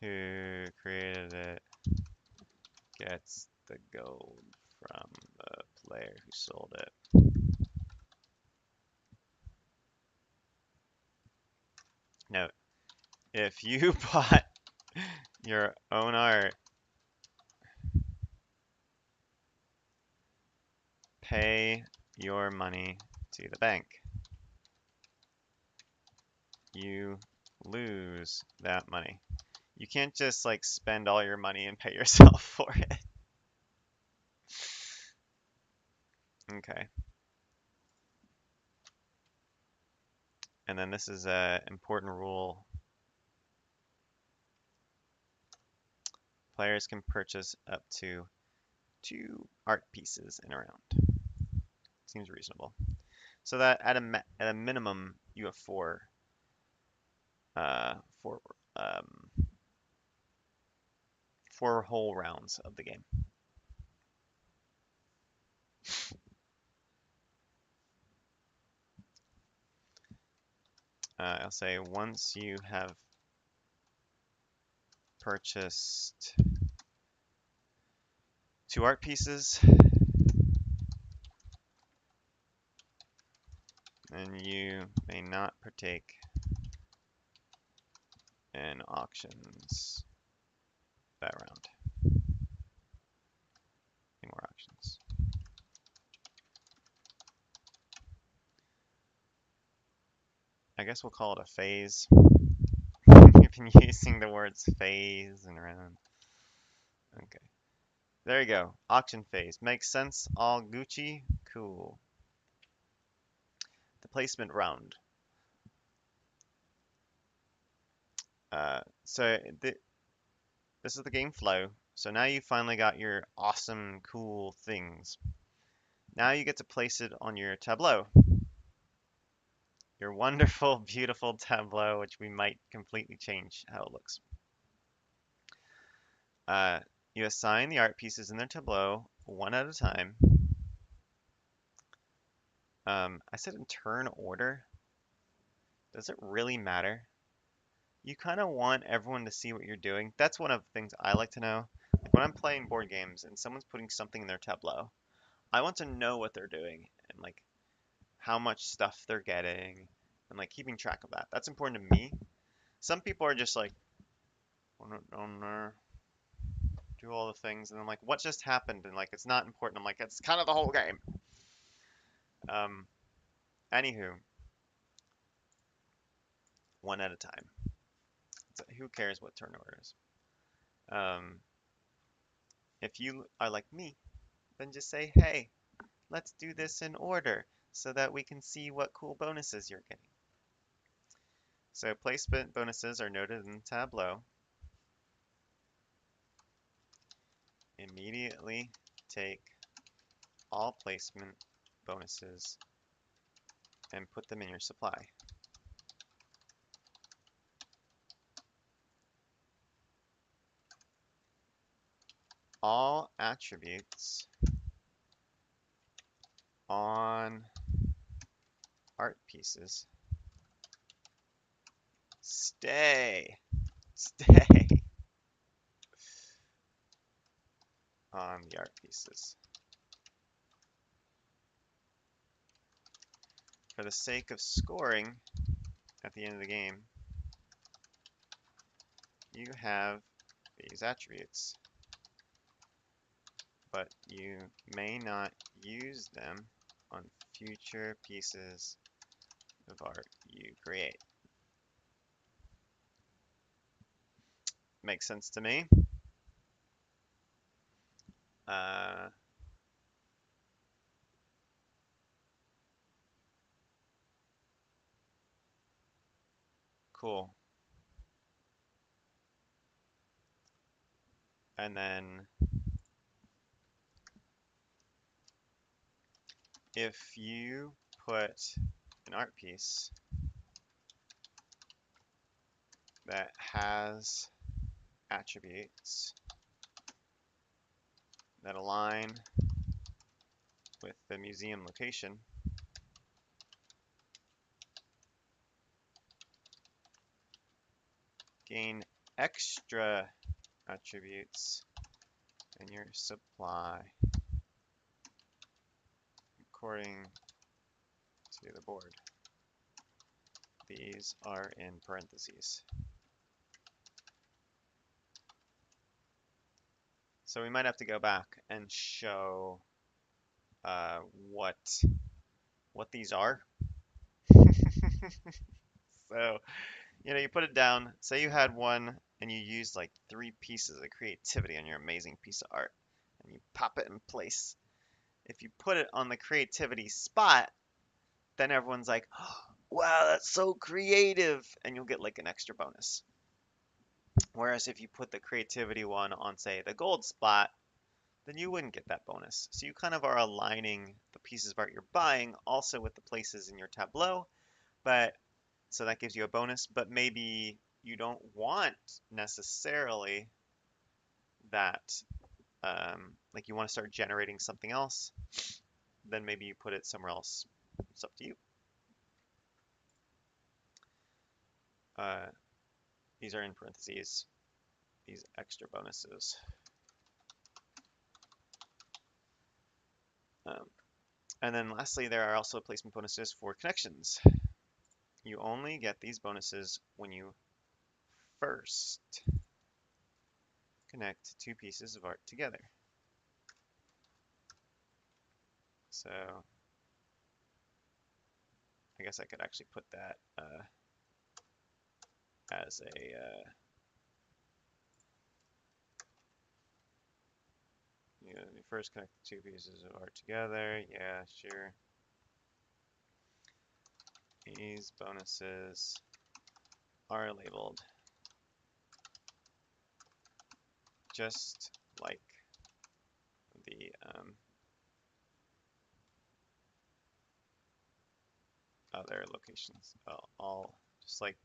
Who created it gets the gold from the player who sold it. Note, if you bought your own art, pay your money to the bank. You lose that money. You can't just like spend all your money and pay yourself for it. Okay. And then this is an important rule. Players can purchase up to 2 art pieces in a round. Seems reasonable. So that at a minimum you have 4 uh, 4 um, 4 whole rounds of the game. I'll say once you have purchased 2 art pieces, then you may not partake in auctions that round. Any more auctions? I guess we'll call it a phase. We've been using the words phase and round. Okay. There you go. Auction phase. Makes sense? All Gucci? Cool. The placement round. This is the game flow. So now you finally got your awesome, cool things. Now you get to place it on your tableau. Your wonderful, beautiful tableau, which we might completely change how it looks. You assign the art pieces in their tableau one at a time. I said in turn order. Does it really matter? You kind of want everyone to see what you're doing. That's one of the things I like to know. Like when I'm playing board games and someone's putting something in their tableau, I want to know what they're doing and like how much stuff they're getting and like keeping track of that. That's important to me. Some people are just like, do all the things, and I'm like, what just happened? And like, it's not important. I'm like, it's kind of the whole game. Um, Anywho, one at a time. So who cares what turn order is? Um, if you are like me, then just say, hey, let's do this in order so that we can see what cool bonuses you're getting. So placement bonuses are noted in the tableau. Immediately take all placement bonuses and put them in your supply. All attributes on art pieces stay on the art pieces for the sake of scoring at the end of the game, you have these attributes, but you may not use them on future pieces of art you create. Makes sense to me. Cool. And then if you put an art piece that has attributes that align with the museum location, gain extra attributes in your supply according to the board. These are in parentheses. So we might have to go back and show what these are. So, you put it down. Say you had one and you used like 3 pieces of creativity on your amazing piece of art, and you pop it in place. If you put it on the creativity spot, then everyone's like, oh, wow, that's so creative, and you'll get like an extra bonus. Whereas if you put the creativity one on, say, the gold spot, then you wouldn't get that bonus. So you kind of are aligning the pieces of art you're buying also with the places in your tableau, but so that gives you a bonus, but maybe you don't want necessarily that, like you want to start generating something else, then maybe you put it somewhere else. It's up to you. These are in parentheses, these extra bonuses. And then lastly, there are also placement bonuses for connections. You only get these bonuses when you first connect 2 pieces of art together. So I guess I could actually put that as a you first connect the 2 pieces of art together. Yeah, sure. These bonuses are labeled just like the other locations. All just like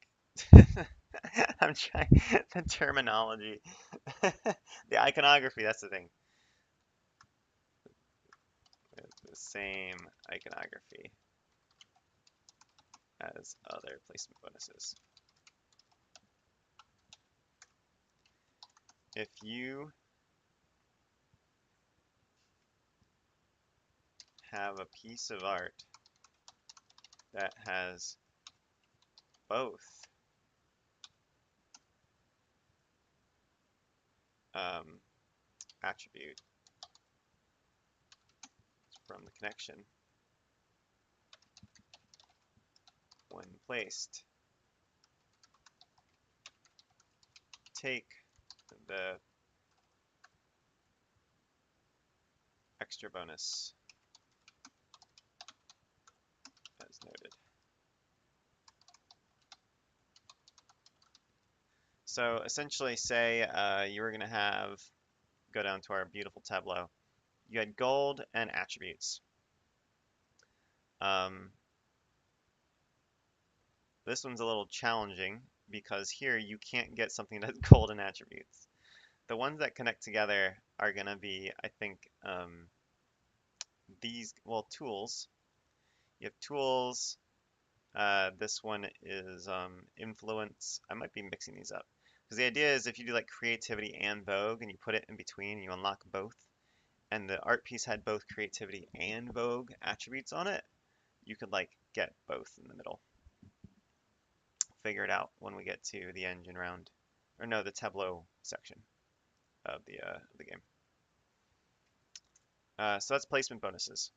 I'm trying the terminology. The iconography, that's the thing. The same iconography as other placement bonuses. If you have a piece of art that has both attribute from the connection when placed, take the extra bonus as noted. So essentially, say you were going to go down to our beautiful tableau. You had gold and attributes. This one's a little challenging because here you can't get something that's gold and attributes. The ones that connect together are going to be, I think, these, well, tools. You have tools. This one is influence. I might be mixing these up. Because the idea is if you do like creativity and vogue and you put it in between and you unlock both, and the art piece had both creativity and vogue attributes on it, you could like get both in the middle. Figure it out when we get to the engine round, or no, the tableau section of the game. So that's placement bonuses.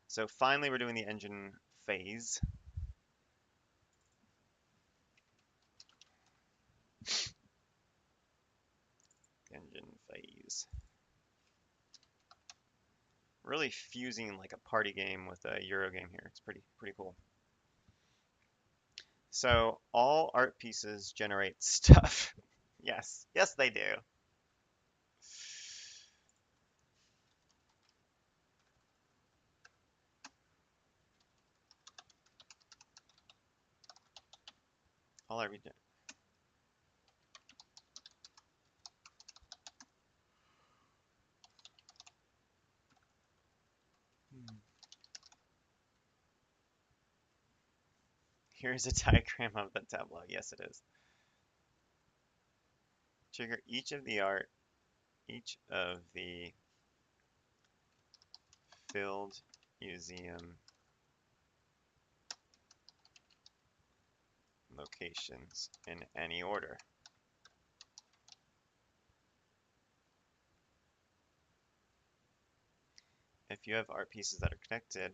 So finally, we're doing the engine phase. Engine phase. Really fusing like a party game with a Euro game here. It's pretty cool. So all art pieces generate stuff. Yes, yes they do. All art region. Here's a diagram of the tableau. Yes, it is. Trigger each of the filled museum locations in any order. If you have art pieces that are connected,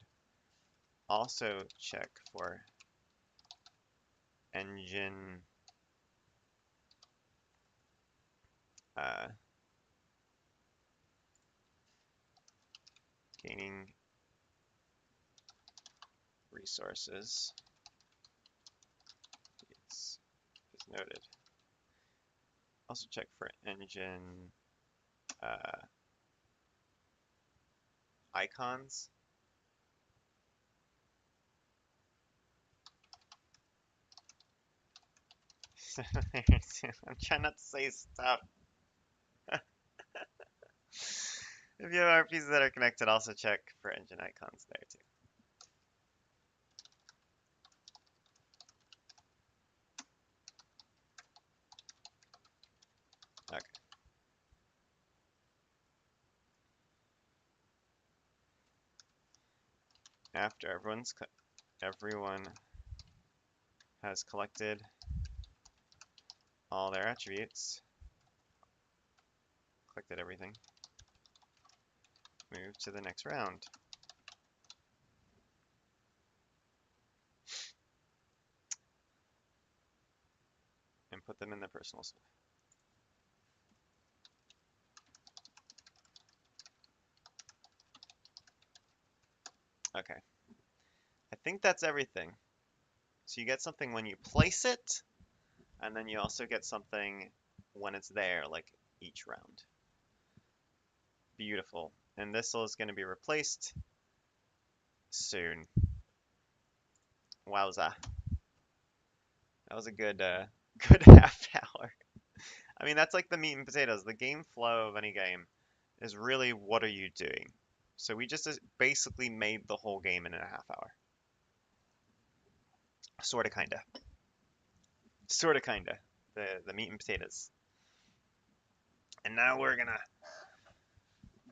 also check for engine gaining resources. It's noted. Also check for engine icons. I'm trying not to say stuff. If you have art pieces that are connected, also check for engine icons there too. Okay. After everyone has collected all their attributes, collected everything, move to the next round. And put them in the personal space. Okay. I think that's everything. So you get something when you place it, and then you also get something when it's there, like each round. Beautiful. And this is going to be replaced soon. Wowza. That was a good good half hour. I mean, that's like the meat and potatoes. The game flow of any game is really what are you doing? So we just basically made the whole game in a half hour. Sorta, kinda. Sorta, kinda. The meat and potatoes. And now we're gonna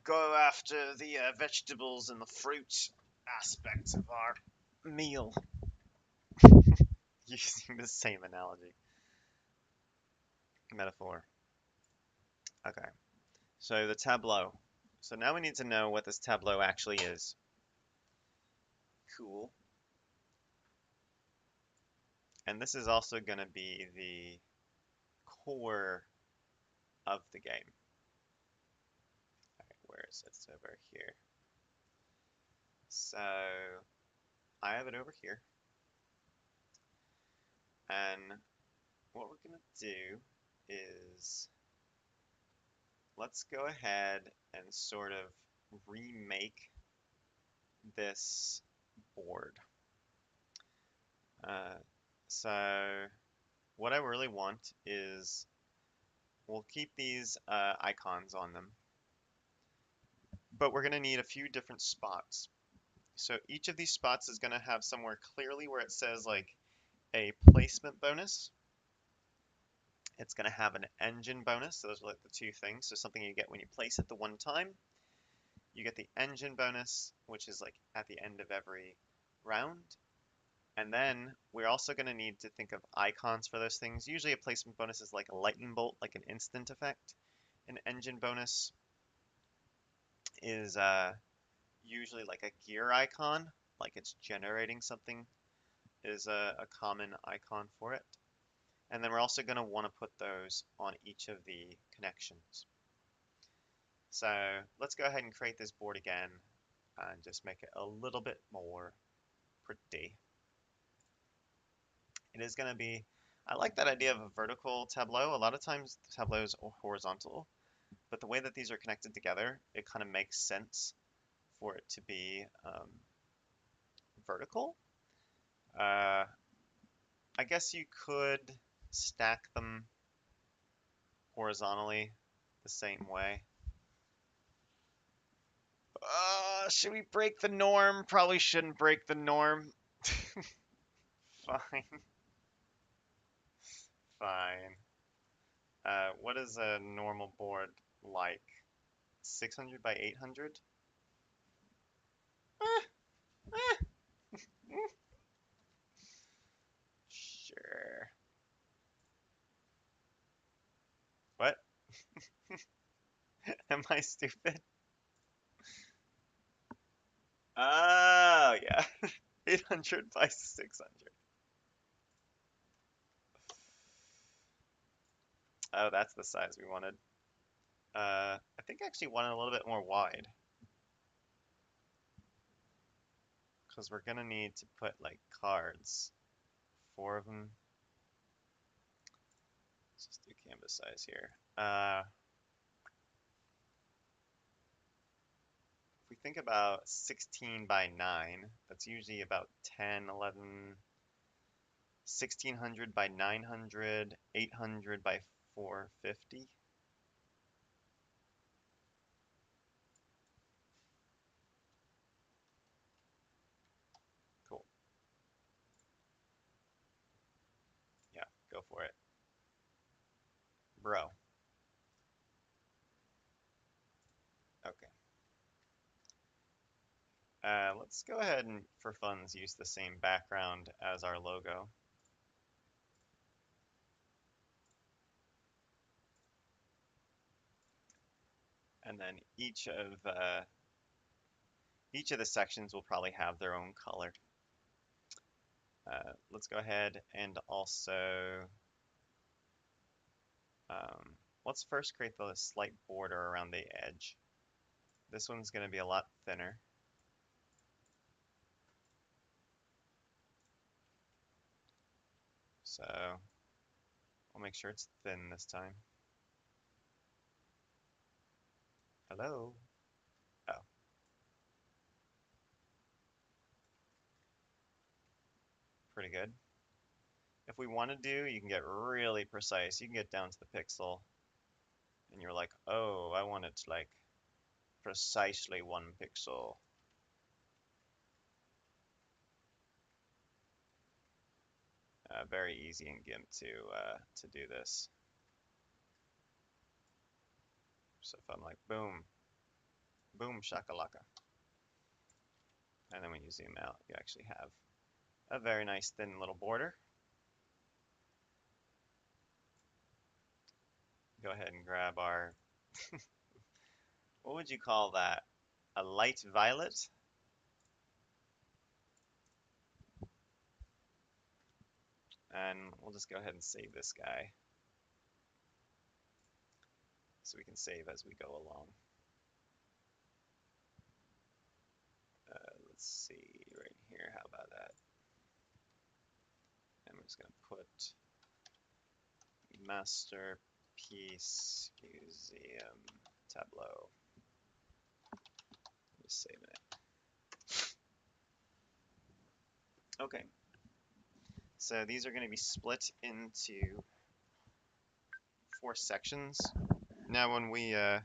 go after the vegetables and the fruit aspect of our meal. Using the same analogy. Metaphor. Okay. So the tableau. So now we need to know what this tableau actually is. Cool. And this is also going to be the core of the game. All right, where is it? It's over here. So I have it over here. And what we're going to do is let's go ahead and sort of remake this board. So what I really want is we'll keep these icons on them, but we're going to need a few different spots. So each of these spots is going to have somewhere clearly where it says like a placement bonus. It's going to have an engine bonus. So those are like the two things. So something you get when you place it the one time. You get the engine bonus, which is like at the end of every round. And then we're also going to need to think of icons for those things. Usually a placement bonus is like a lightning bolt, like an instant effect. An engine bonus is usually like a gear icon, like it's generating something is a common icon for it. And then we're also going to want to put those on each of the connections. So let's go ahead and create this board again and just make it a little bit more pretty. It is going to be, I like that idea of a vertical tableau. A lot of times the tableaus are horizontal, but the way that these are connected together, it kind of makes sense for it to be vertical. I guess you could stack them horizontally the same way. Should we break the norm? Probably shouldn't break the norm. Fine, fine. What is a normal board like? 600 by 800? Eh, eh, mm, sure. What? Am I stupid? Oh, yeah. 800 by 600. Oh, that's the size we wanted. I think I actually wanted a little bit more wide because we're gonna need to put like cards, 4 of them. Let's just do canvas size here. If we think about 16 by 9, that's usually about 10, 11, 1600 by 900, 800 by 450. Cool. Yeah, go for it. Bro. Okay. Let's go ahead and, for funds, use the same background as our logo. And then each of the sections will probably have their own color. Let's go ahead and also let's first create the slight border around the edge. This one's going to be a lot thinner. So I'll make sure it's thin this time. Hello? Oh. Pretty good. If we want to do, you can get really precise. You can get down to the pixel and you're like, oh, I want it like precisely 1 pixel. Very easy in GIMP to do this. So if I'm like, boom, boom, shakalaka. And then when you zoom out, you actually have a very nice thin little border. Go ahead and grab our, what would you call that? A light violet? And we'll just go ahead and save this guy. So we can save as we go along. Let's see right here, how about that? And I'm just gonna put Masterpiece Museum Tableau. Just saving it. Okay. So these are going to be split into 4 sections. Now when we, come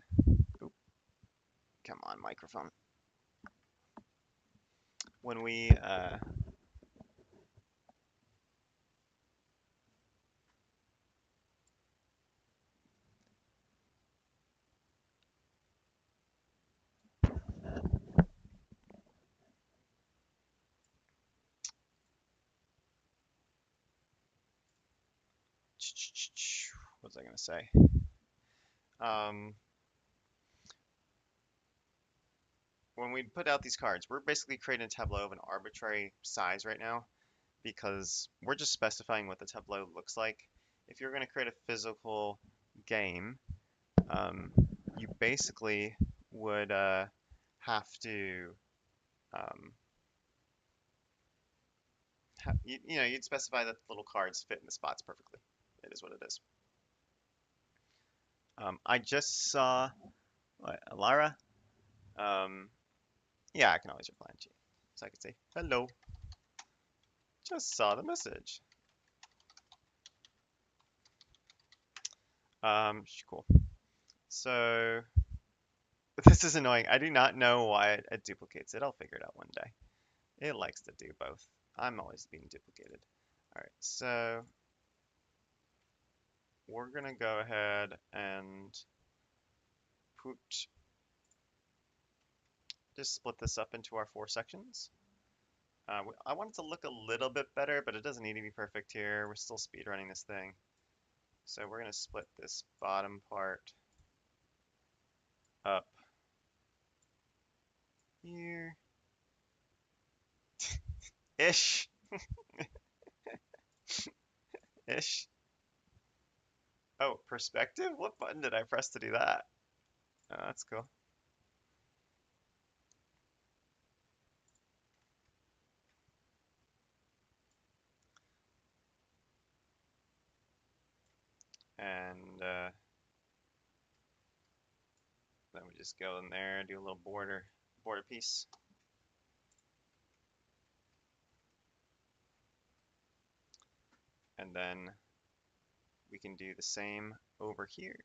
on, microphone. When we, what was I gonna say? Um, when we put out these cards, we're basically creating a tableau of an arbitrary size right now because we're just specifying what the tableau looks like. If you're going to create a physical game, um, you basically would have to, um, you'd specify that the little cards fit in the spots perfectly. It is what it is. I just saw, what, Alara? Um, yeah, I can always reply in chat. So I could say, hello, just saw the message. Cool. So this is annoying. I do not know why it duplicates it. I'll figure it out one day. It likes to do both. I'm always being duplicated. All right, so we're gonna go ahead and put, just split this up into our 4 sections. I want it to look a little bit better, but it doesn't need to be perfect here. We're still speedrunning this thing. So we're gonna split this bottom part up here. Ish. Ish. Oh, perspective? What button did I press to do that? Oh, that's cool. And then we just go in there, do a little border piece. And then we can do the same over here.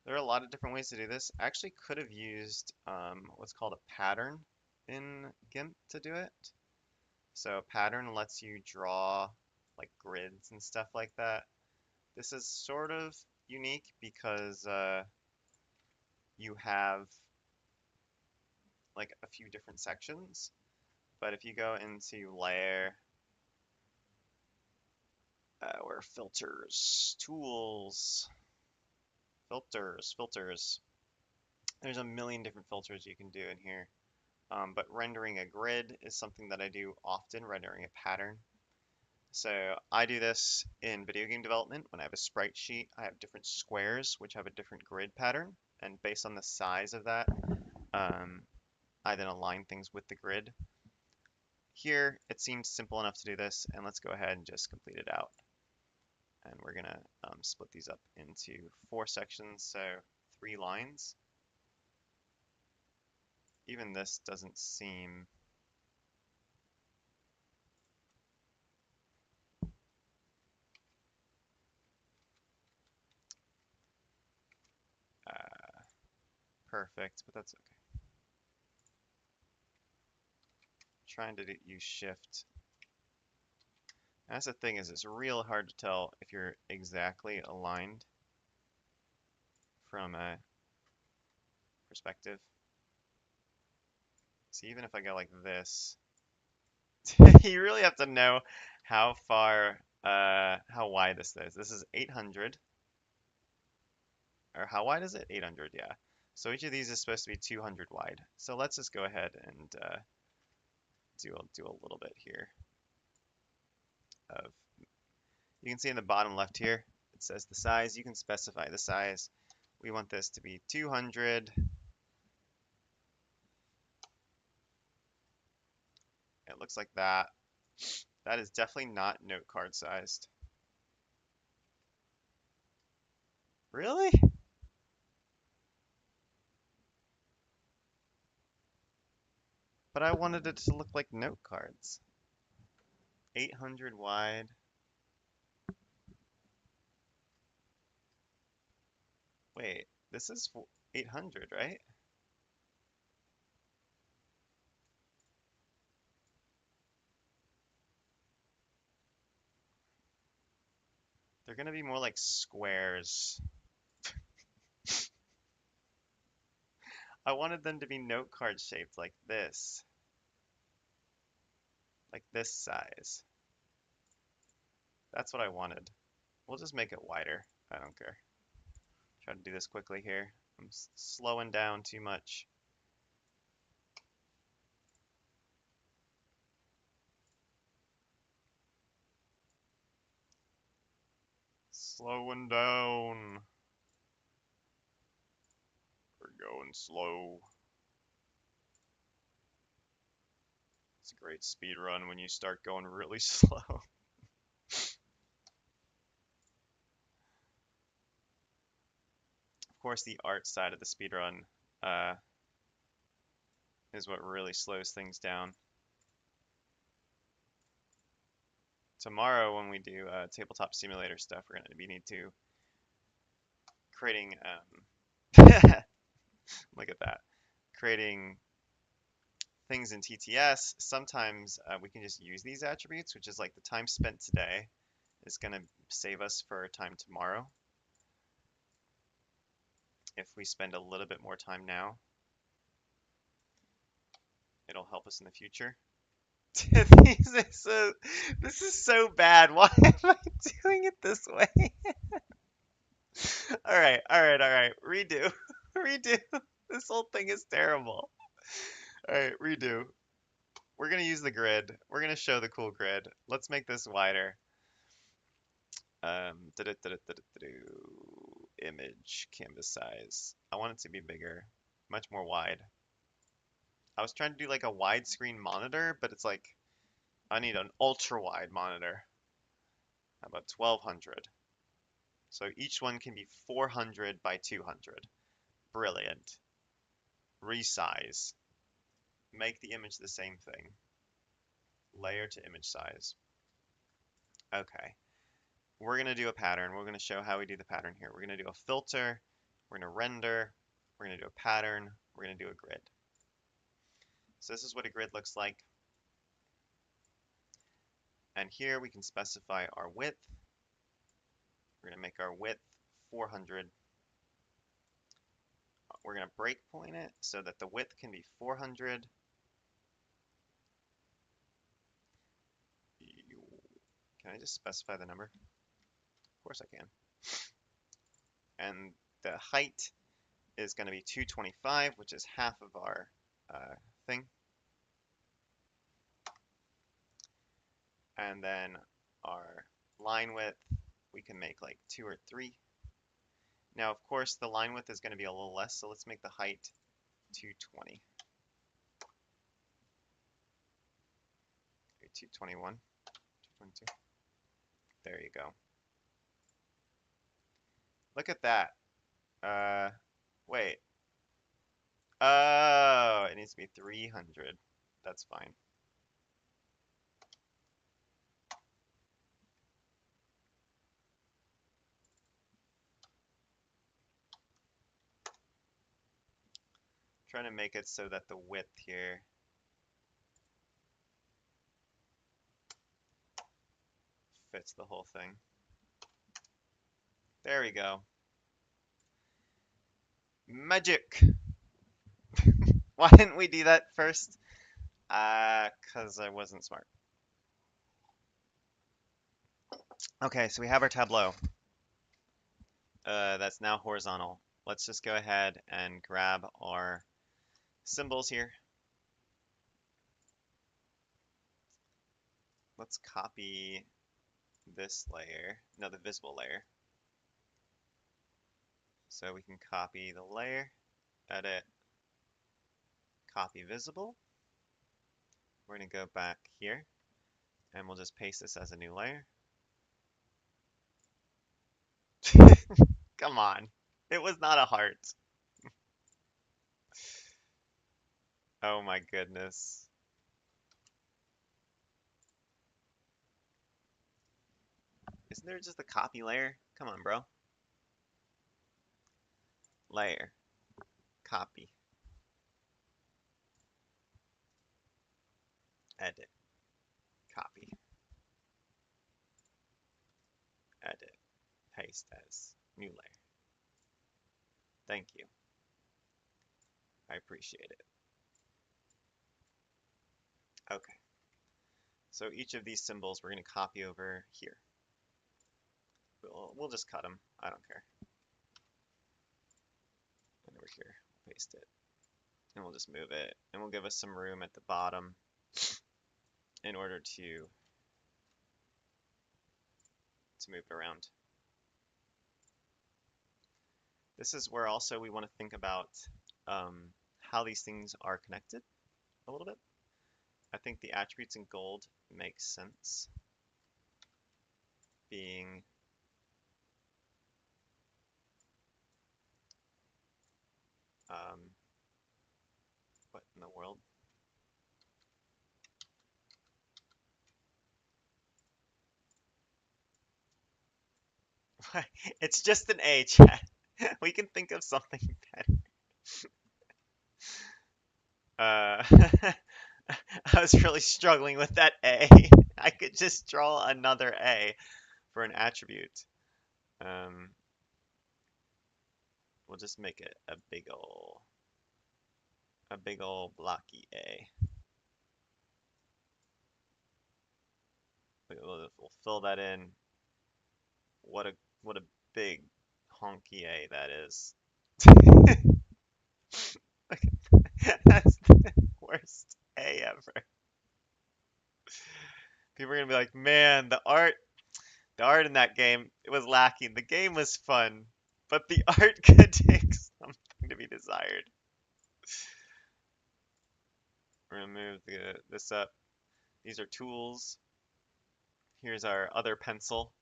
There are a lot of different ways to do this. I actually could have used what's called a pattern in GIMP to do it. So a pattern lets you draw like grids and stuff like that. This is sort of unique because you have like a few different sections. But if you go into layer, where filters, tools, filters. There's a million different filters you can do in here. But rendering a grid is something that I do often, rendering a pattern. So I do this in video game development. When I have a sprite sheet, I have different squares which have a different grid pattern. And based on the size of that, I then align things with the grid. Here, it seems simple enough to do this, and let's go ahead and just complete it out. And we're gonna split these up into 4 sections, so 3 lines. Even this doesn't seem perfect, but that's okay. Trying to use shift. That's the thing, is it's real hard to tell if you're exactly aligned from a perspective. So even if I go like this, you really have to know how far, how wide this is. This is 800, or how wide is it? 800, yeah. So each of these is supposed to be 200 wide. So let's just go ahead and do a little bit here of, you can see in the bottom left here, it says the size. You can specify the size. We want this to be 200. It looks like that. That is definitely not note card sized. Really? But I wanted it to look like note cards. 800 wide. Wait, this is 800, right? They're gonna be more like squares. I wanted them to be note card shaped like this size. That's what I wanted. We'll just make it wider. I don't care. Try to do this quickly here. I'm slowing down too much. Slowing down. We're going slow. It's a great speed run when you start going really slow. Of course, the art side of the speed run is what really slows things down. Tomorrow, when we do tabletop simulator stuff, we're going to need to creating. Look at that, creating things in TTS. Sometimes we can just use these attributes, which is like the time spent today is going to save us for time tomorrow if we spend a little bit more time now. It'll help us in the future. This is so bad. Why am I doing it this way? All right, all right, all right. Redo. Redo. This whole thing is terrible. All right, redo. We're going to use the grid. We're going to show the cool grid. Let's make this wider. Image, canvas size. I want it to be bigger, much more wide. I was trying to do like a widescreen monitor, but it's like I need an ultra wide monitor. How about 1200? So each one can be 400 by 200. Brilliant. Resize. Make the image the same thing. Layer to image size. Okay. We're going to do a pattern. We're going to show how we do the pattern here. We're going to do a filter. We're going to render. We're going to do a pattern. We're going to do a grid. So this is what a grid looks like. And here we can specify our width. We're going to make our width 400. We're going to breakpoint it so that the width can be 400. Can I just specify the number? Of course I can. And the height is going to be 225, which is half of our thing. And then our line width, we can make like 2 or 3. Now, of course, the line width is going to be a little less, so let's make the height 220. 221, 222. There you go. Look at that. Wait. Oh, it needs to be 300. That's fine. Trying to make it so that the width here fits the whole thing. There we go. Magic. Why didn't we do that first? 'Cause I wasn't smart. Okay, so we have our tableau. That's now horizontal. Let's just go ahead and grab our symbols here. Let's copy this layer, no, the visible layer. So we can copy the layer, edit, copy visible. We're going to go back here, and we'll just paste this as a new layer. Come on. It was not a heart. Oh my goodness. Isn't there just a copy layer? Come on, bro. Layer. Copy. Edit. Copy. Edit. Paste as new layer. Thank you. I appreciate it. Okay. So each of these symbols we're going to copy over here. We'll just cut them. I don't care. And over here, we'll paste it. And we'll just move it. And we'll give us some room at the bottom in order to move it around. This is where also we want to think about how these things are connected a little bit. I think the attributes in gold make sense. Being what in the world? It's just an A, chat. We can think of something better. I was really struggling with that A. I could just draw another A for an attribute. We'll just make it a big ol' blocky A. We'll fill that in. What a big honky A that is. That's the worst A ever. People are gonna be like, man, the art in that game, it was lacking. The game was fun, but the art could take something to be desired. We're gonna move this up. These are tools. Here's our other pencil.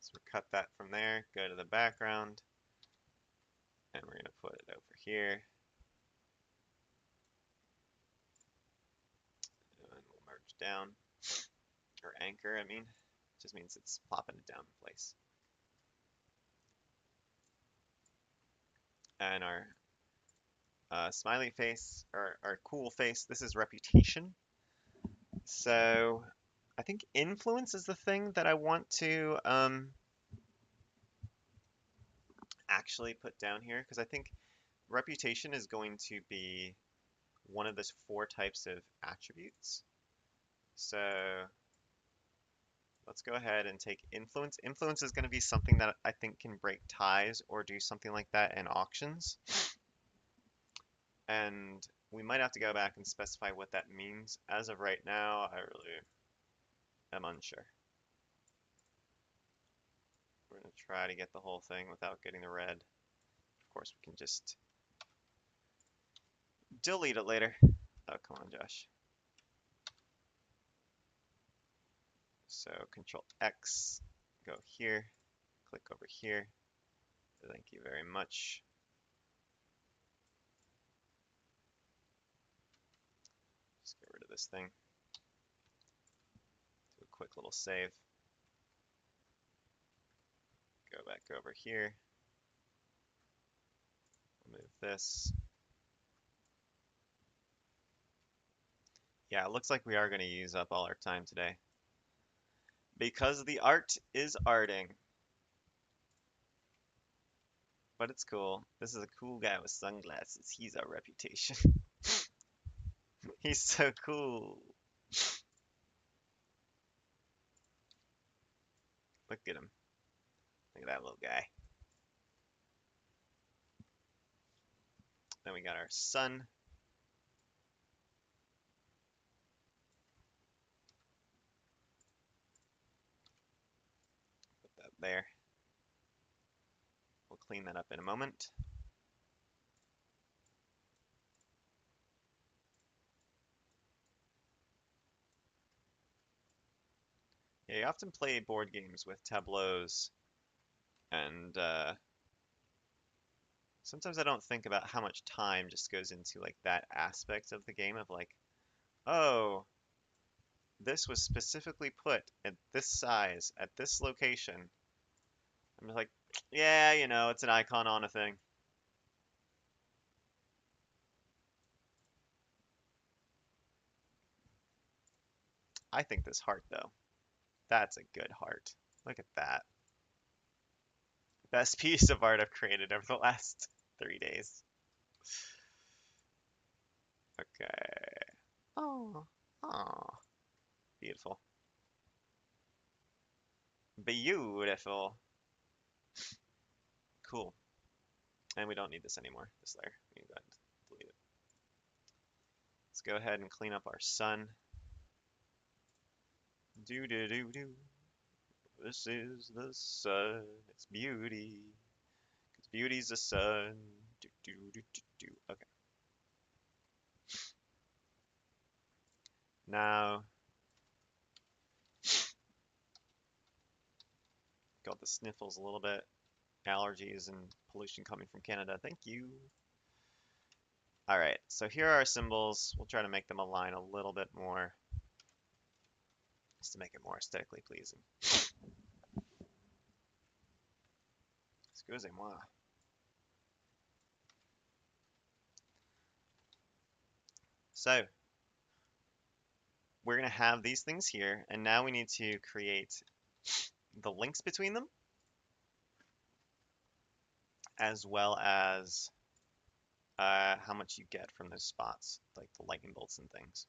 So we cut that from there, go to the background, and we're gonna put it over here. And we'll merge down, or anchor, I mean. Just means it's plopping it down in place. And our smiley face, or our cool face, this is reputation. So I think influence is the thing that I want to actually put down here, because I think reputation is going to be one of the 4 types of attributes. So let's go ahead and take influence. Influence is going to be something that I think can break ties or do something like that in auctions. And we might have to go back and specify what that means. As of right now, I really am unsure. We're going to try to get the whole thing without getting the red. Of course, we can just delete it later. Oh, come on, Josh. So Control X, go here, click over here. Thank you very much. Just get rid of this thing. Do a quick little save. Go back over here. Move this. Yeah, it looks like we are going to use up all our time today. Because the art is arting. But it's cool. This is a cool guy with sunglasses. He's our reputation. He's so cool. Look at him. Look at that little guy. Then we got our sun. Put that there. We'll clean that up in a moment. Yeah, you often play board games with tableaus, and sometimes I don't think about how much time just goes into like that aspect of the game of like, oh, this was specifically put at this size, at this location. I'm like, yeah, it's an icon on a thing. I think this heart, though, that's a good heart. Look at that. Best piece of art I've created over the last 3 days. Okay. Oh, oh, beautiful. Beautiful. Cool. And we don't need this anymore, this layer. We need that. Delete it. Let's go ahead and clean up our sun. Do do do do. This is the sun. It's beauty. Cause beauty's the sun. Do do do do do. Okay. Now, got the sniffles a little bit. Allergies and pollution coming from Canada. Thank you. All right, so here are our symbols. We'll try to make them align a little bit more, just to make it more aesthetically pleasing. Excusez-moi. So we're going to have these things here, and now we need to create the links between them, as well as how much you get from those spots, like the lightning bolts and things.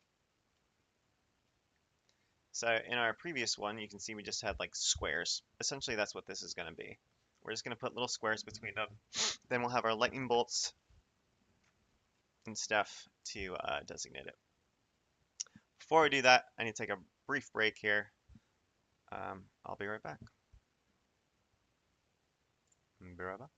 So in our previous one, you can see we just had like squares. Essentially, that's what this is going to be. We're just going to put little squares between them. Then we'll have our lightning bolts and stuff to designate it. Before we do that, I need to take a brief break here. I'll be right back. Be right back.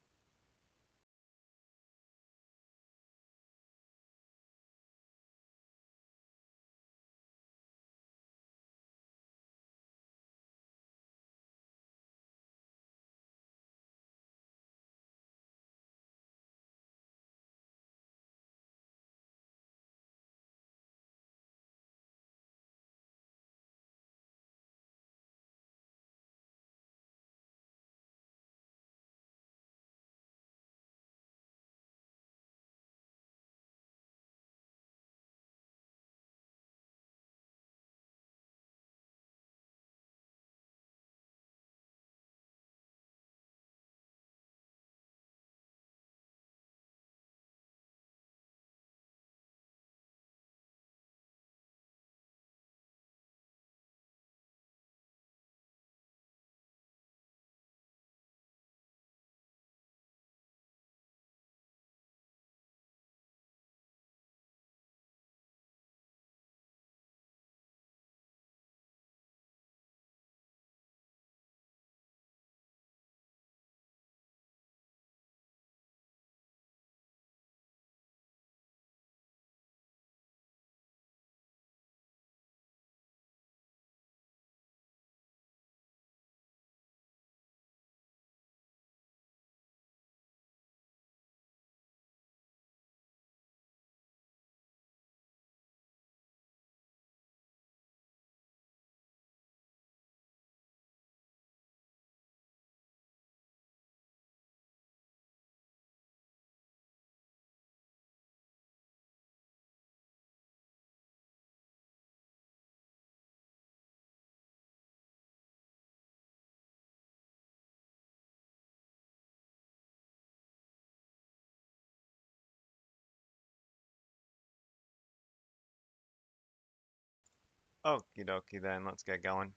Okie dokie then, let's get going.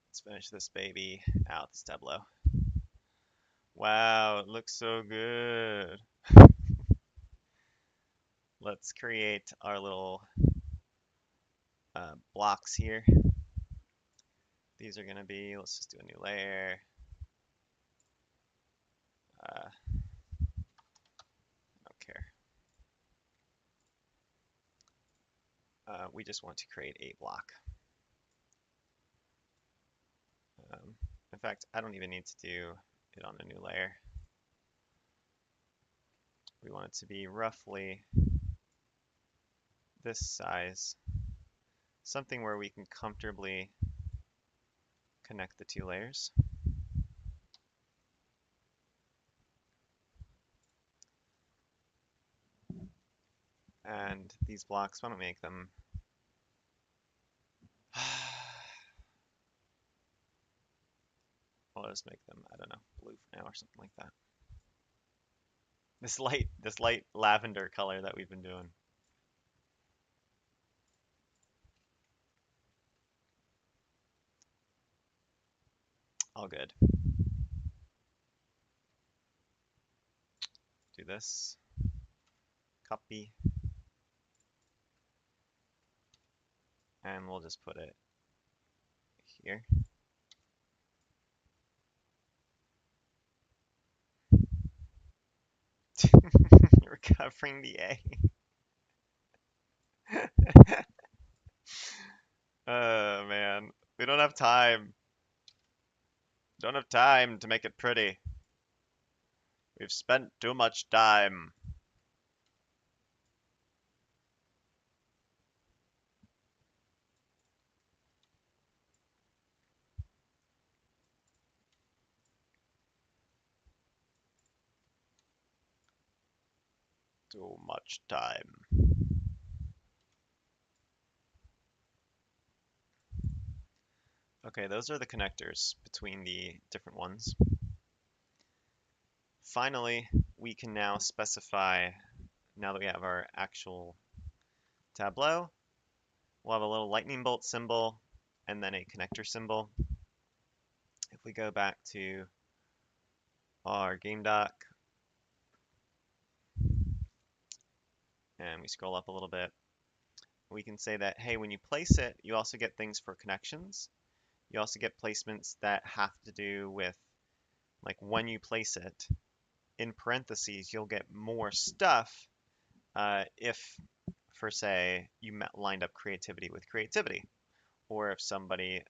Let's finish this baby out, this tableau. Wow, it looks so good. Let's create our little blocks here. These are going to be, let's just do a new layer. I don't care. We just want to create a block. In fact, I don't even need to do it on a new layer. We want it to be roughly this size. Something where we can comfortably connect the two layers. And these blocks, why don't we make them well, Let us make them, I don't know, blue for now or something like that. This light lavender color that we've been doing. All good. Do this. Copy. And we'll just put it here. Recovering the A. Oh man, we don't have time. Don't have time to make it pretty. We've spent too much time. Too much time. Okay, those are the connectors between the different ones. Finally, we can now specify, now that we have our actual tableau, we'll have a little lightning bolt symbol and then a connector symbol. If we go back to our game doc and we scroll up a little bit, we can say that, hey, when you place it, you also get things for connections. You also get placements that have to do with, like, when you place it, in parentheses, you'll get more stuff if, for say, you lined up creativity with creativity, or if somebody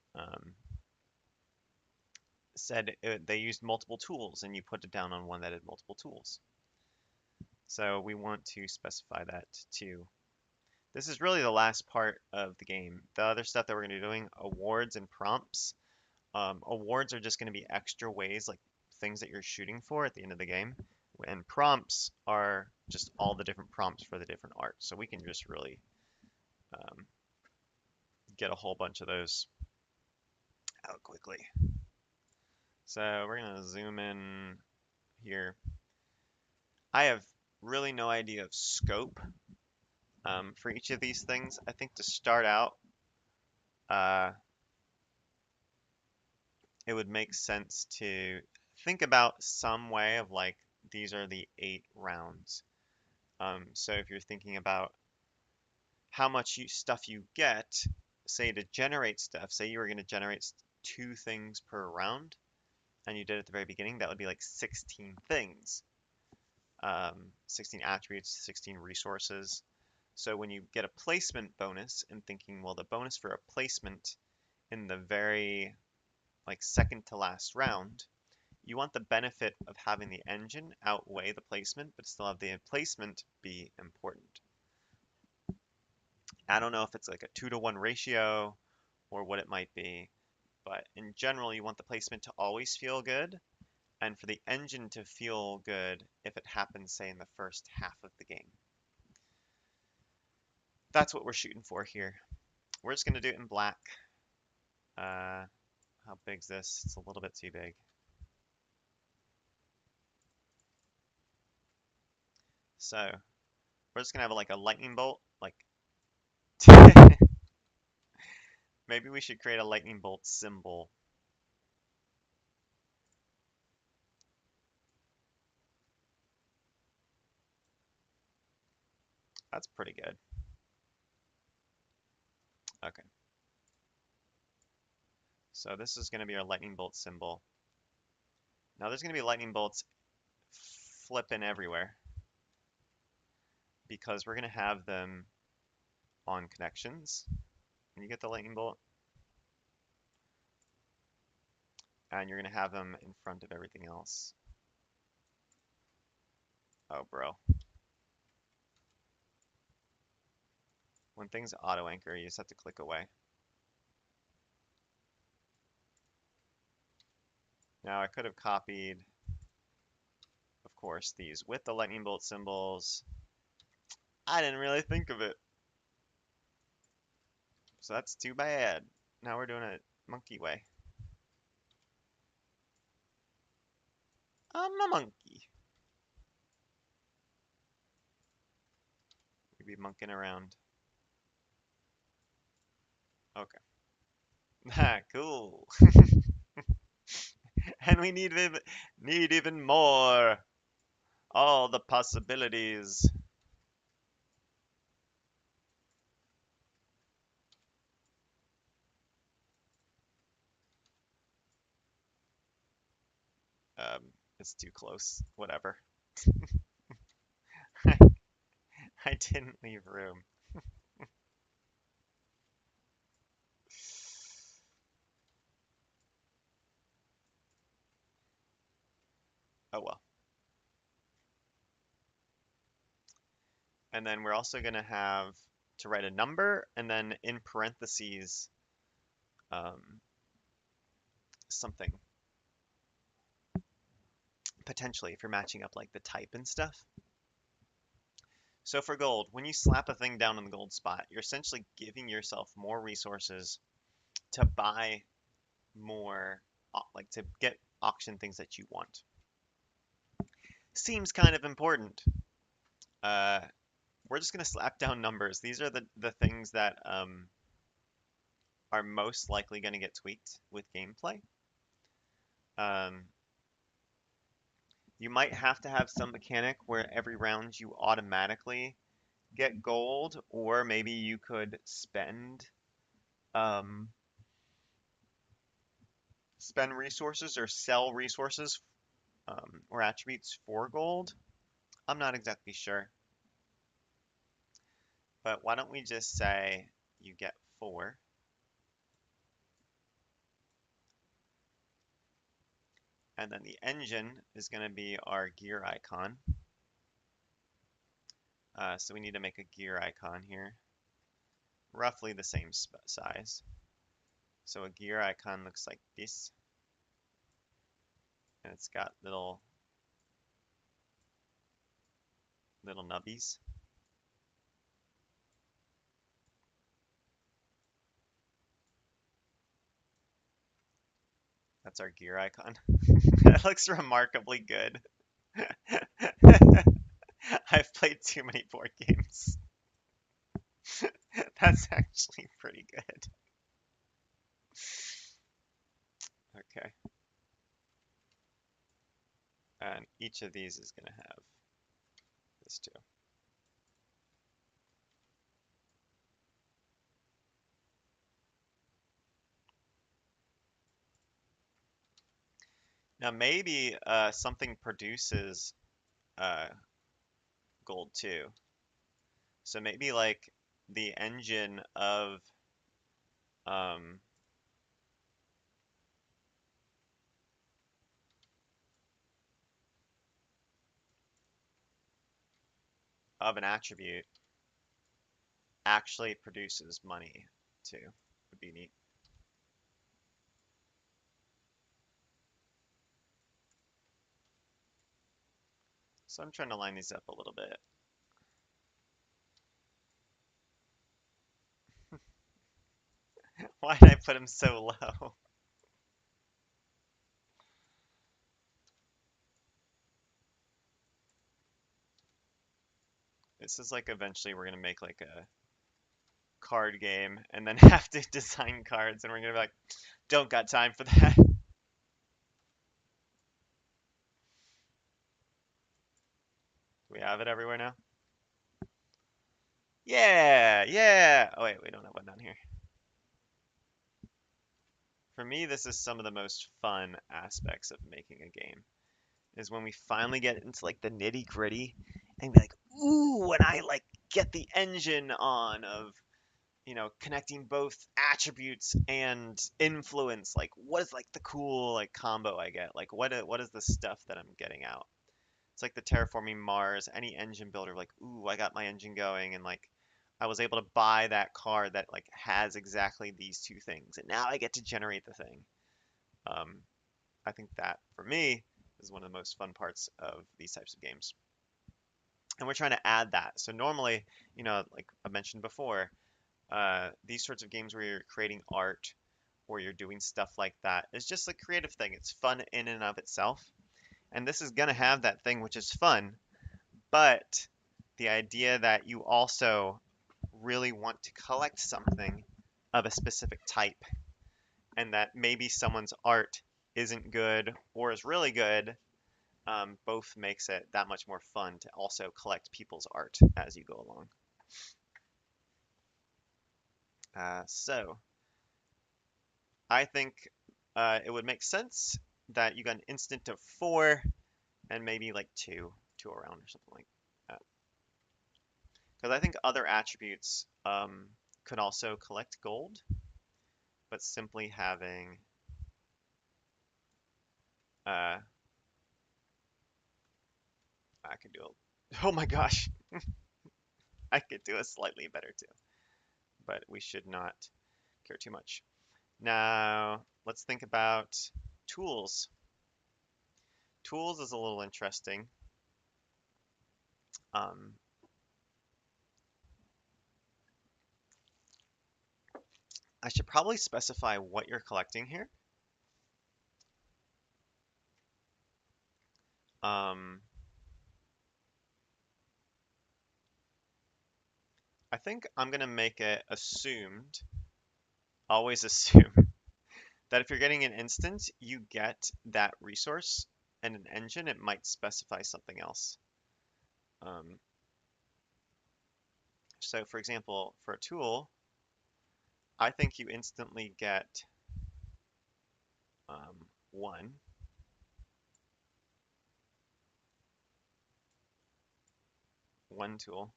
said they used multiple tools and you put it down on one that had multiple tools. So we want to specify that too. This is really the last part of the game. The other stuff that we're going to be doing, awards and prompts. Awards are just going to be extra ways, like things that you're shooting for at the end of the game. And prompts are just all the different prompts for the different art. So we can just really get a whole bunch of those out quickly. So we're going to zoom in here. I have really no idea of scope for each of these things. I think to start out, it would make sense to think about some way of like, these are the 8 rounds. So if you're thinking about how much stuff you get, say to generate stuff, say you were going to generate 2 things per round, and you did it at the very beginning, that would be like 16 things. 16 attributes, 16 resources. So when you get a placement bonus and thinking, well, the bonus for a placement in the very like second to last round, you want the benefit of having the engine outweigh the placement, but still have the placement be important. I don't know if it's like a 2-to-1 ratio or what it might be, but in general, you want the placement to always feel good, and for the engine to feel good if it happens, say, in the first half of the game. That's what we're shooting for here. We're just going to do it in black. How big's this? It's a little bit too big. So we're just going to have like a lightning bolt. Like maybe we should create a lightning bolt symbol. That's pretty good. Okay. So this is going to be our lightning bolt symbol. Now there's going to be lightning bolts flipping everywhere because we're going to have them on connections. And you get the lightning bolt. And you're going to have them in front of everything else. Oh, bro. When things auto anchor, you just have to click away. Now I could have copied, of course, these with the lightning bolt symbols. I didn't really think of it. So that's too bad. Now we're doing it monkey way. I'm a monkey. We be monkeying around. Okay. Ah, cool. And we need even more. All the possibilities. It's too close. Whatever. I didn't leave room. Oh well. And then we're also going to have to write a number and then in parentheses um, something, potentially, if you're matching up like the type and stuff. So for gold, when you slap a thing down in the gold spot, you're essentially giving yourself more resources to buy more, like to get auction things that you want. Seems kind of important. Uh, we're just going to slap down numbers. These are the things that are most likely going to get tweaked with gameplay. Um, you might have to have some mechanic where every round you automatically get gold, or maybe you could um, spend resources or sell resources or attributes for gold. I'm not exactly sure, but why don't we just say you get 4, and then the engine is going to be our gear icon. So we need to make a gear icon here, roughly the same size. So a gear icon looks like this, and it's got little nubbies. That's our gear icon. That looks remarkably good. I've played too many board games. That's actually pretty good. Okay. And each of these is going to have this too. Now maybe something produces uh, gold too. So maybe like the engine um, of an attribute actually produces money too. Would be neat. So I'm trying to line these up a little bit. Why did I put them so low? This is like eventually we're gonna make like a card game and then have to design cards and we're gonna be like, don't got time for that. Do we have it everywhere now? Yeah, yeah. Oh wait, we don't have one down here. For me, this is some of the most fun aspects of making a game, is when we finally get into like the nitty gritty and be like, ooh, when I like get the engine on of, connecting both attributes and influence, like what is like the cool like combo I get? Like what is the stuff that I'm getting out? It's like the terraforming Mars, any engine builder, like, ooh, I got my engine going, and like I was able to buy that card that like has exactly these two things, and now I get to generate the thing. Um, I think that for me is one of the most fun parts of these types of games. And we're trying to add that. So normally, like I mentioned before, these sorts of games where you're creating art or you're doing stuff like that is just a creative thing. It's fun in and of itself. And this is gonna have that thing which is fun, but the idea that you also really want to collect something of a specific type and that maybe someone's art isn't good or is really good, both makes it that much more fun to also collect people's art as you go along. So I think it would make sense that you got an instant of 4 and maybe like two around or something like that. Because I think other attributes could also collect gold, but simply having I could do a, oh my gosh, I could do a slightly better too, but we should not care too much. Now, let's think about tools. Tools is a little interesting. Um, I should probably specify what you're collecting here. Um, I think I'm gonna make it assumed, always assume, that if you're getting an instance, you get that resource, and an engine, it might specify something else. Um, so for example, for a tool, I think you instantly get um, one, one tool.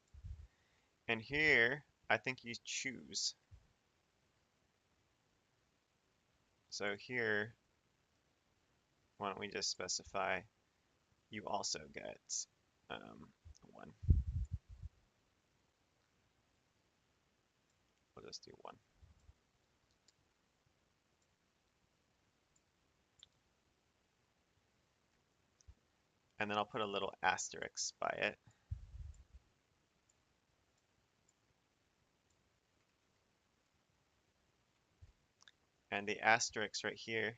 And here, I think you choose. So here, why don't we just specify you also get one. We'll just do one. And then I'll put a little asterisk by it. And the asterisk right here,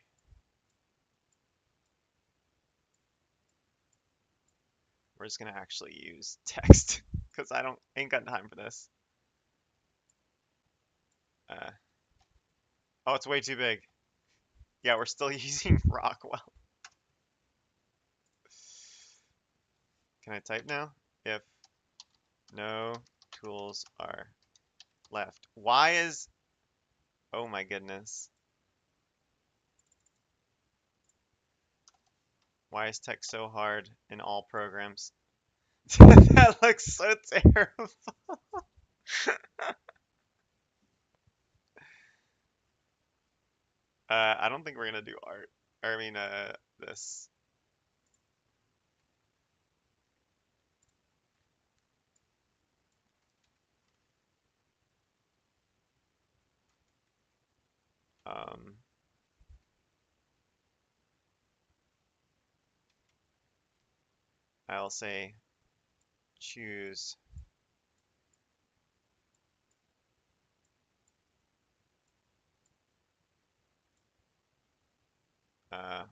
we're just gonna actually use text because I ain't got time for this. Uh, oh, it's way too big. Yeah, we're still using Rockwell. Can I type now? If no tools are left. Why is, oh my goodness. Why is text so hard in all programs? That looks so terrible. I don't think we're gonna do art. Or I mean, this. Um, I'll say choose uh,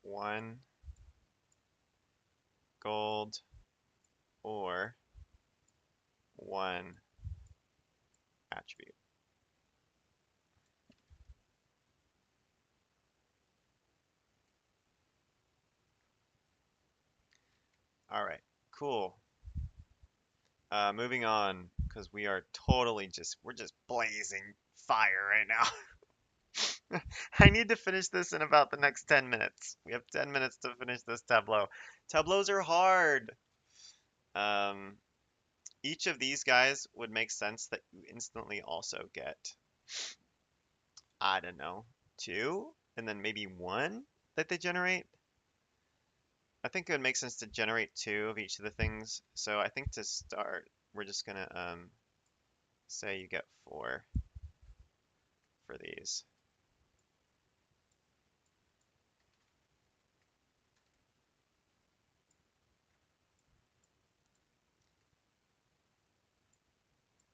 one gold or one attribute. All right, cool. Moving on, because we are totally we're just blazing fire right now. I need to finish this in about the next 10 minutes. We have 10 minutes to finish this tableau. Tableaus are hard. Um, each of these guys would make sense that you instantly also get, I don't know, two, and then maybe one that they generate. I think it would make sense to generate two of each of the things. So I think to start, we're just gonna say you get 4 for these.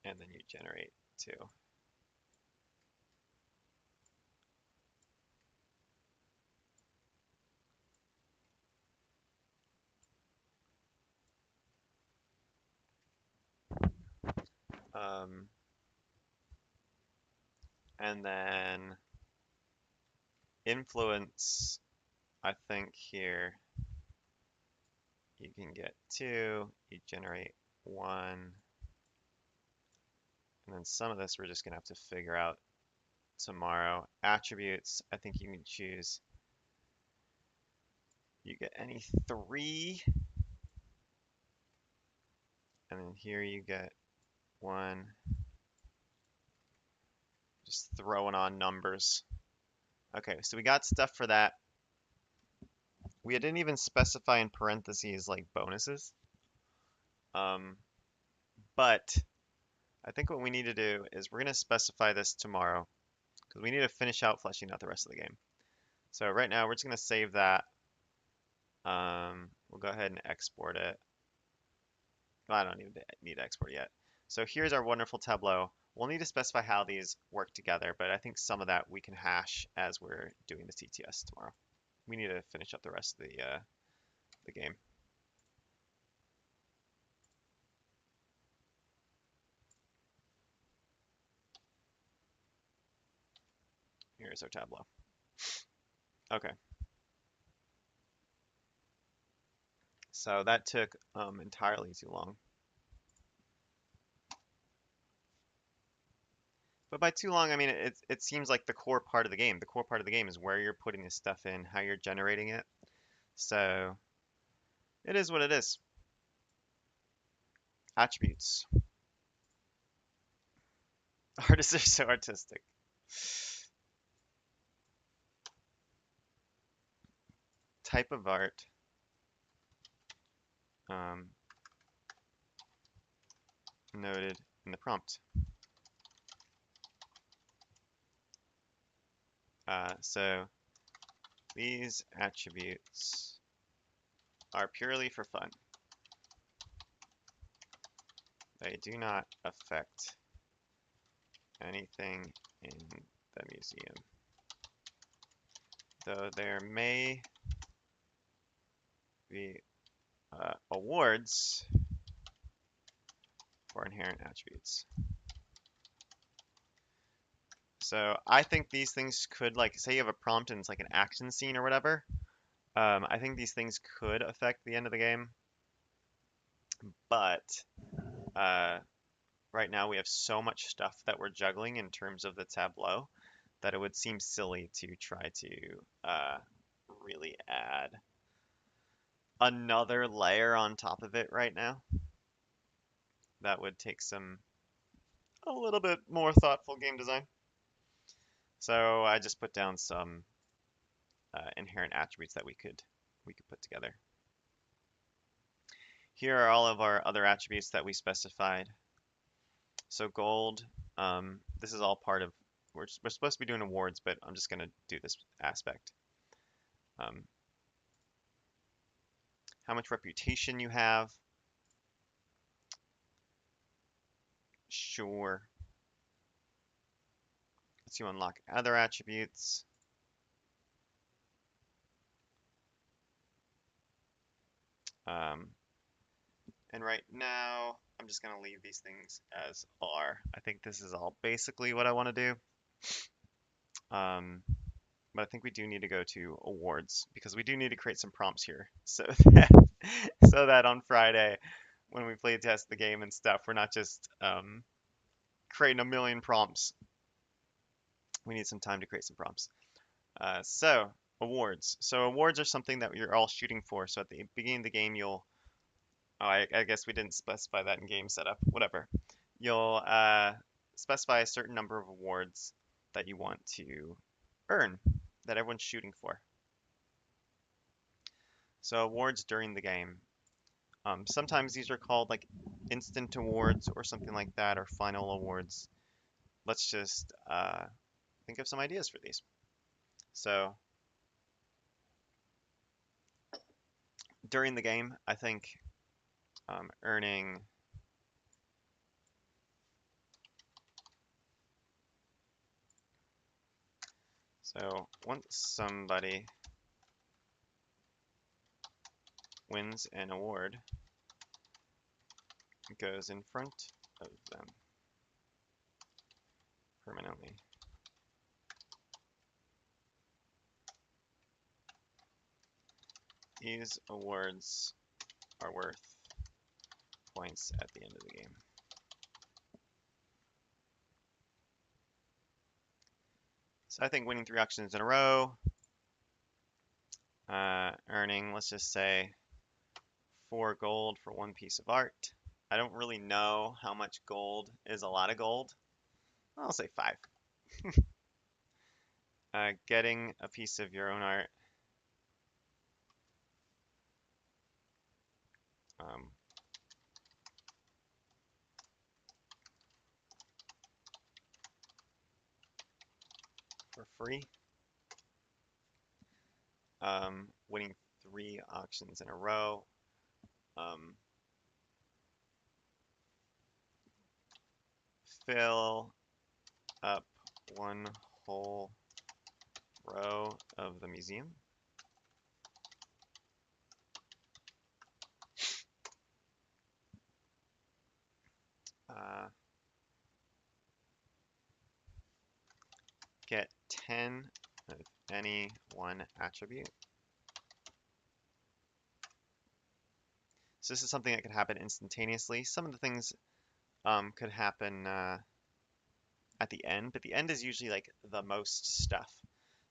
And then you generate 2. Um, and then influence, I think here you can get 2, you generate 1, and then some of this we're just gonna have to figure out tomorrow. Attributes, I think you can choose, you get any 3, and then here you get 1, just throwing on numbers. Okay, so we got stuff for that. We didn't even specify in parentheses like bonuses. Um, but I think what we need to do is we're going to specify this tomorrow because we need to finish out fleshing out the rest of the game. So right now we're just going to save that. We'll go ahead and export it. Well, I don't even need to export it yet. So here's our wonderful Tableau. We'll need to specify how these work together, but I think some of that we can hash as we're doing the CTS tomorrow. We need to finish up the rest of the game. Here's our Tableau. Okay. So that took entirely too long. But by too long, I mean it seems like the core part of the game. The core part of the game is where you're putting this stuff in, how you're generating it. So it is what it is. Attributes. Artists are so artistic. Type of art. Noted in the prompt. So these attributes are purely for fun. They do not affect anything in the museum, though there may be awards for inherent attributes. So I think these things could, like, say you have a prompt and it's like an action scene or whatever. I think these things could affect the end of the game, but right now we have so much stuff that we're juggling in terms of the tableau that it would seem silly to try to really add another layer on top of it right now. That would take a little bit more thoughtful game design. So I just put down some inherent attributes that we could put together. Here are all of our other attributes that we specified. So gold, this is all part of, we're supposed to be doing awards, but I'm just going to do this aspect. How much reputation you have. Sure. Let's you unlock other attributes. And right now, I'm just going to leave these things as are. I think this is all basically what I want to do. But I think we do need to go to awards because we do need to create some prompts here so that on Friday when we play test the game and stuff, we're not just creating a million prompts. We need some time to create some prompts. So awards. So awards are something that you're all shooting for. So at the beginning of the game, you'll, oh, I guess we didn't specify that in game setup. Whatever. You'll specify a certain number of awards that you want to earn, that everyone's shooting for. So awards during the game. Sometimes these are called like instant awards or something like that, or final awards. Let's just think of some ideas for these. So during the game, I think earning so once somebody wins an award, it goes in front of them. permanently. These awards are worth points at the end of the game. So I think winning 3 auctions in a row, earning, let's just say, 4 gold for 1 piece of art. I don't really know how much gold is a lot of gold. I'll say 5. Getting a piece of your own art. Um, for free. Winning 3 auctions in a row. Fill up 1 whole row of the museum. Get 10 of any one attribute. So this is something that could happen instantaneously. Some of the things could happen at the end, but the end is usually like the most stuff.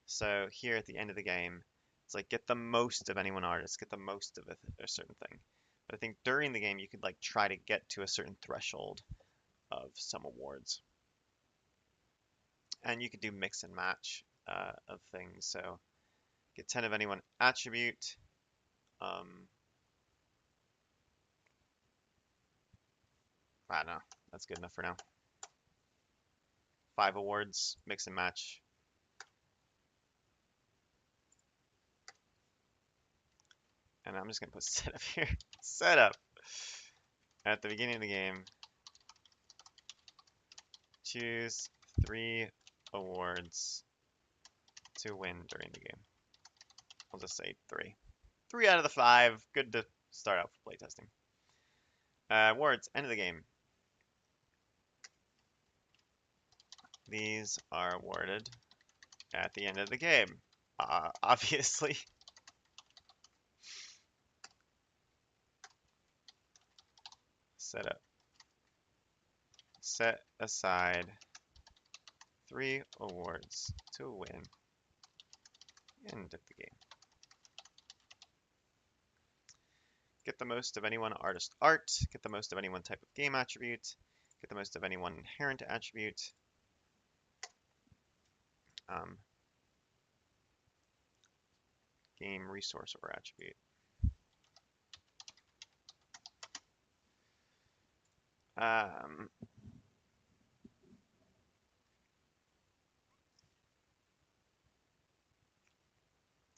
So here at the end of the game, it's like get the most of any one artist, get the most of a certain thing. But I think during the game you could like try to get to a certain threshold of some awards. And you could do mix and match of things. So get 10 of any one attribute. I don't know. That's good enough for now. 5 awards, mix and match. And I'm just going to put setup here. Setup. At the beginning of the game, choose 3 awards to win during the game. I'll just say 3. 3 out of the 5. Good to start out for playtesting. Awards, end of the game. These are awarded at the end of the game. Obviously. Setup. Set aside 3 awards to win. End of the game. Get the most of any one artist art. Get the most of any one type of game attribute. Get the most of any one inherent attribute. Game resource or attribute.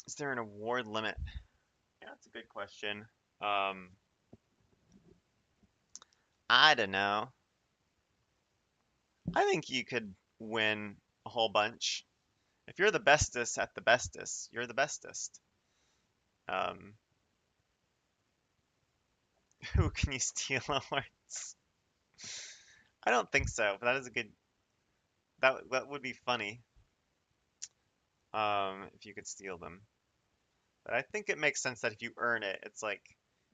Is there an award limit? Yeah, that's a good question. I don't know. I think you could win a whole bunch. If you're the bestest at the bestest, you're the bestest. Who can you steal awards? I don't think so, but that is a good. That would be funny. If you could steal them. But I think it makes sense that if you earn it, it's like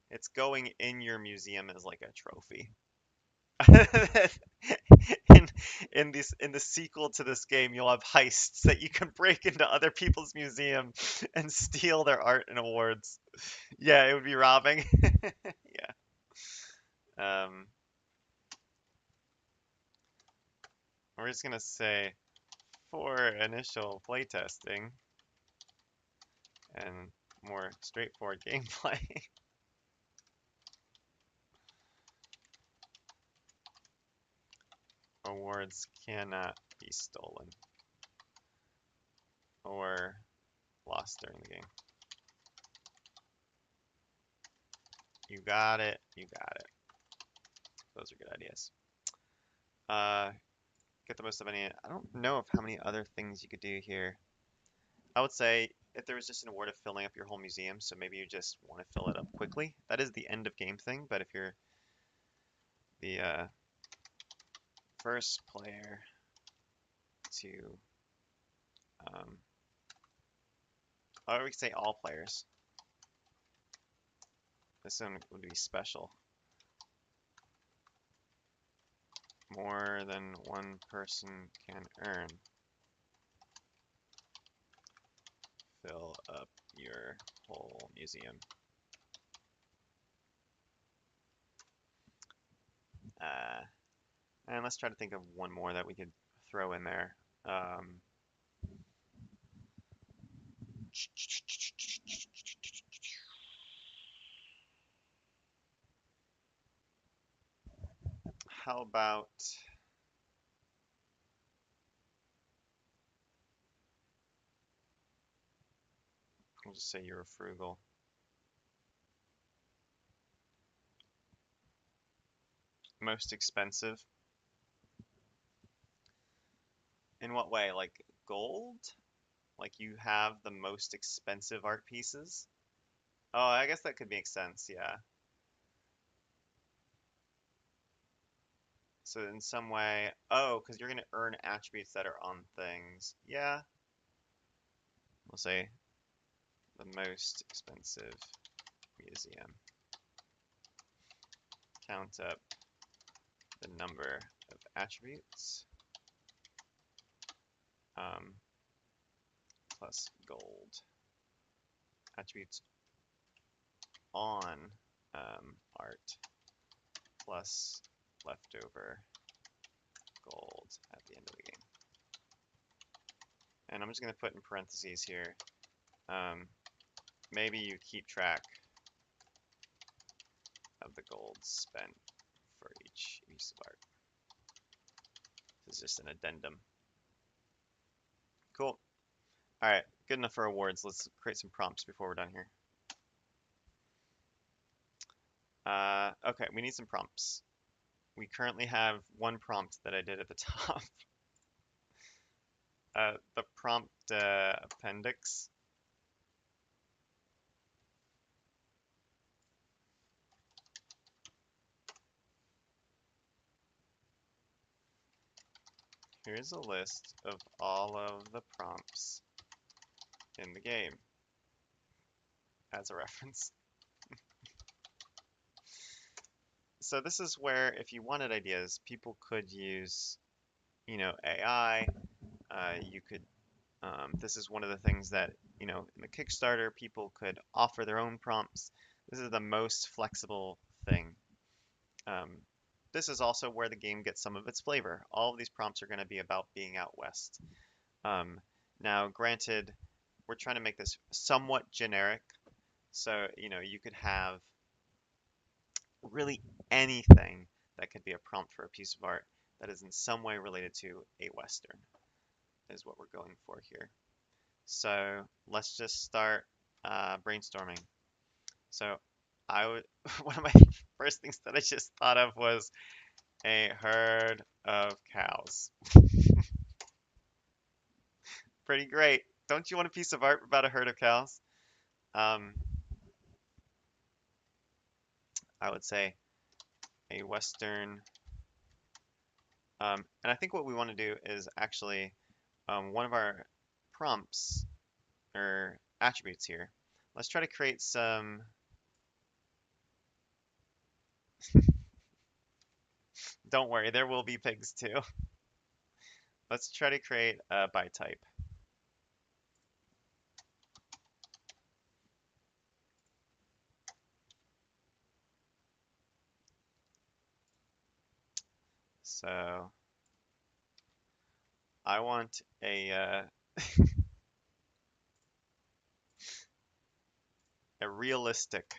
it's going in your museum as like a trophy. in in the sequel to this game, you'll have heists that you can break into other people's museum and steal their art and awards. Yeah, it would be robbing. Yeah. We're just gonna say for initial playtesting and more straightforward gameplay. Awards cannot be stolen or lost during the game. You got it. You got it. Those are good ideas. Get the most of any. I don't know of how many other things you could do here. I would say if there was just an award of filling up your whole museum, so maybe you just want to fill it up quickly. That is the end of game thing, but if you're the first player to, or we could say all players. This one would be special. More than one person can earn. Fill up your whole museum. And let's try to think of one more that we could throw in there. How about we'll just say you're frugal. Most expensive. In what way? Like gold? Like you have the most expensive art pieces? Oh, I guess that could make sense, yeah. So in some way, oh, because you're going to earn attributes that are on things. Yeah, we'll say the most expensive museum. Count up the number of attributes plus gold. Attributes on art plus leftover gold at the end of the game. And I'm just going to put in parentheses here. Maybe you keep track of the gold spent for each piece of art. This is just an addendum. Cool. All right, good enough for awards. Let's create some prompts before we're done here. Okay, we need some prompts. We currently have one prompt that I did at the top. The prompt appendix. Here's a list of all of the prompts in the game as a reference. So this is where, if you wanted ideas, people could use, AI. You could. This is one of the things that, in the Kickstarter, people could offer their own prompts. This is the most flexible thing. This is also where the game gets some of its flavor. All of these prompts are going to be about being out west. Now, granted, we're trying to make this somewhat generic. So, you could have really anything that could be a prompt for a piece of art that is in some way related to a Western, is what we're going for here. So let's just start brainstorming. So one of my first things that I just thought of was a herd of cows. Pretty great. Don't you want a piece of art about a herd of cows? Um, I would say a Western. And I think what we want to do is actually one of our prompts or attributes here. Let's try to create some. Don't worry, there will be pigs too. Let's try to create a by type. So I want a realistic.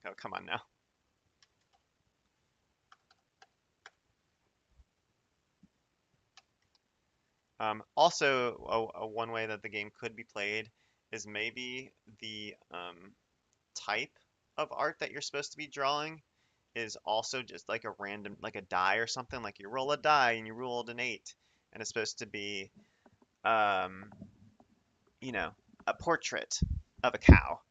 Oh, come on now. Also, one way that the game could be played is maybe the type of art that you're supposed to be drawing is also just like a random, like a die or something. Like you roll a die and you rolled an 8, and it's supposed to be, um, you know, a portrait of a cow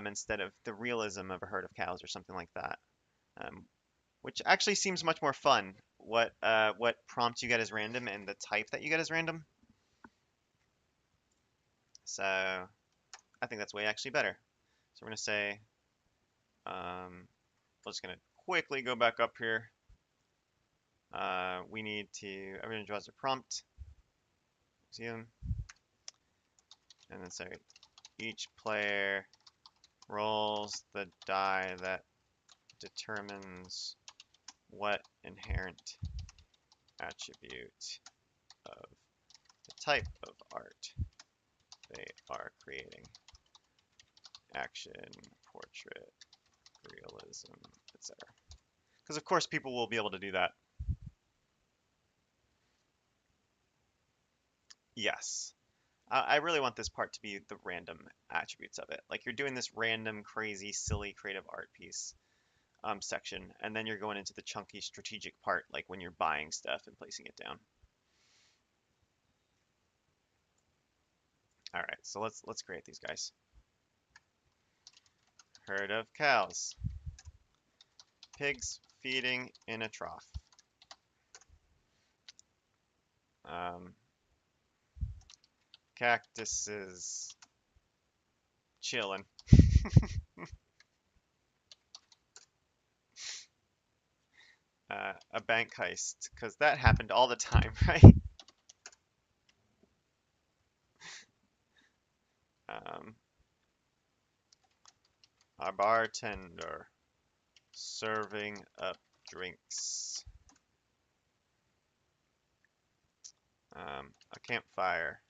instead of the realism of a herd of cows or something like that, which actually seems much more fun. what prompt you get is random and the type that you get is random. So I think that's way actually better. So we're gonna say, we're just gonna quickly go back up here. We need to, everyone draws a prompt. See them? And then say each player rolls the die that determines what inherent attribute of the type of art they are creating. Action, portrait, realism, etc. Because of course people will be able to do that. Yes. I really want this part to be the random attributes of it. Like you're doing this random, crazy, silly, creative art piece section, and then you're going into the chunky strategic part, like when you're buying stuff and placing it down. All right, so let's create these guys. Herd of cows. Pigs feeding in a trough. Cactuses chilling. A bank heist, because that happened all the time, right? Um, a bartender serving up drinks. A campfire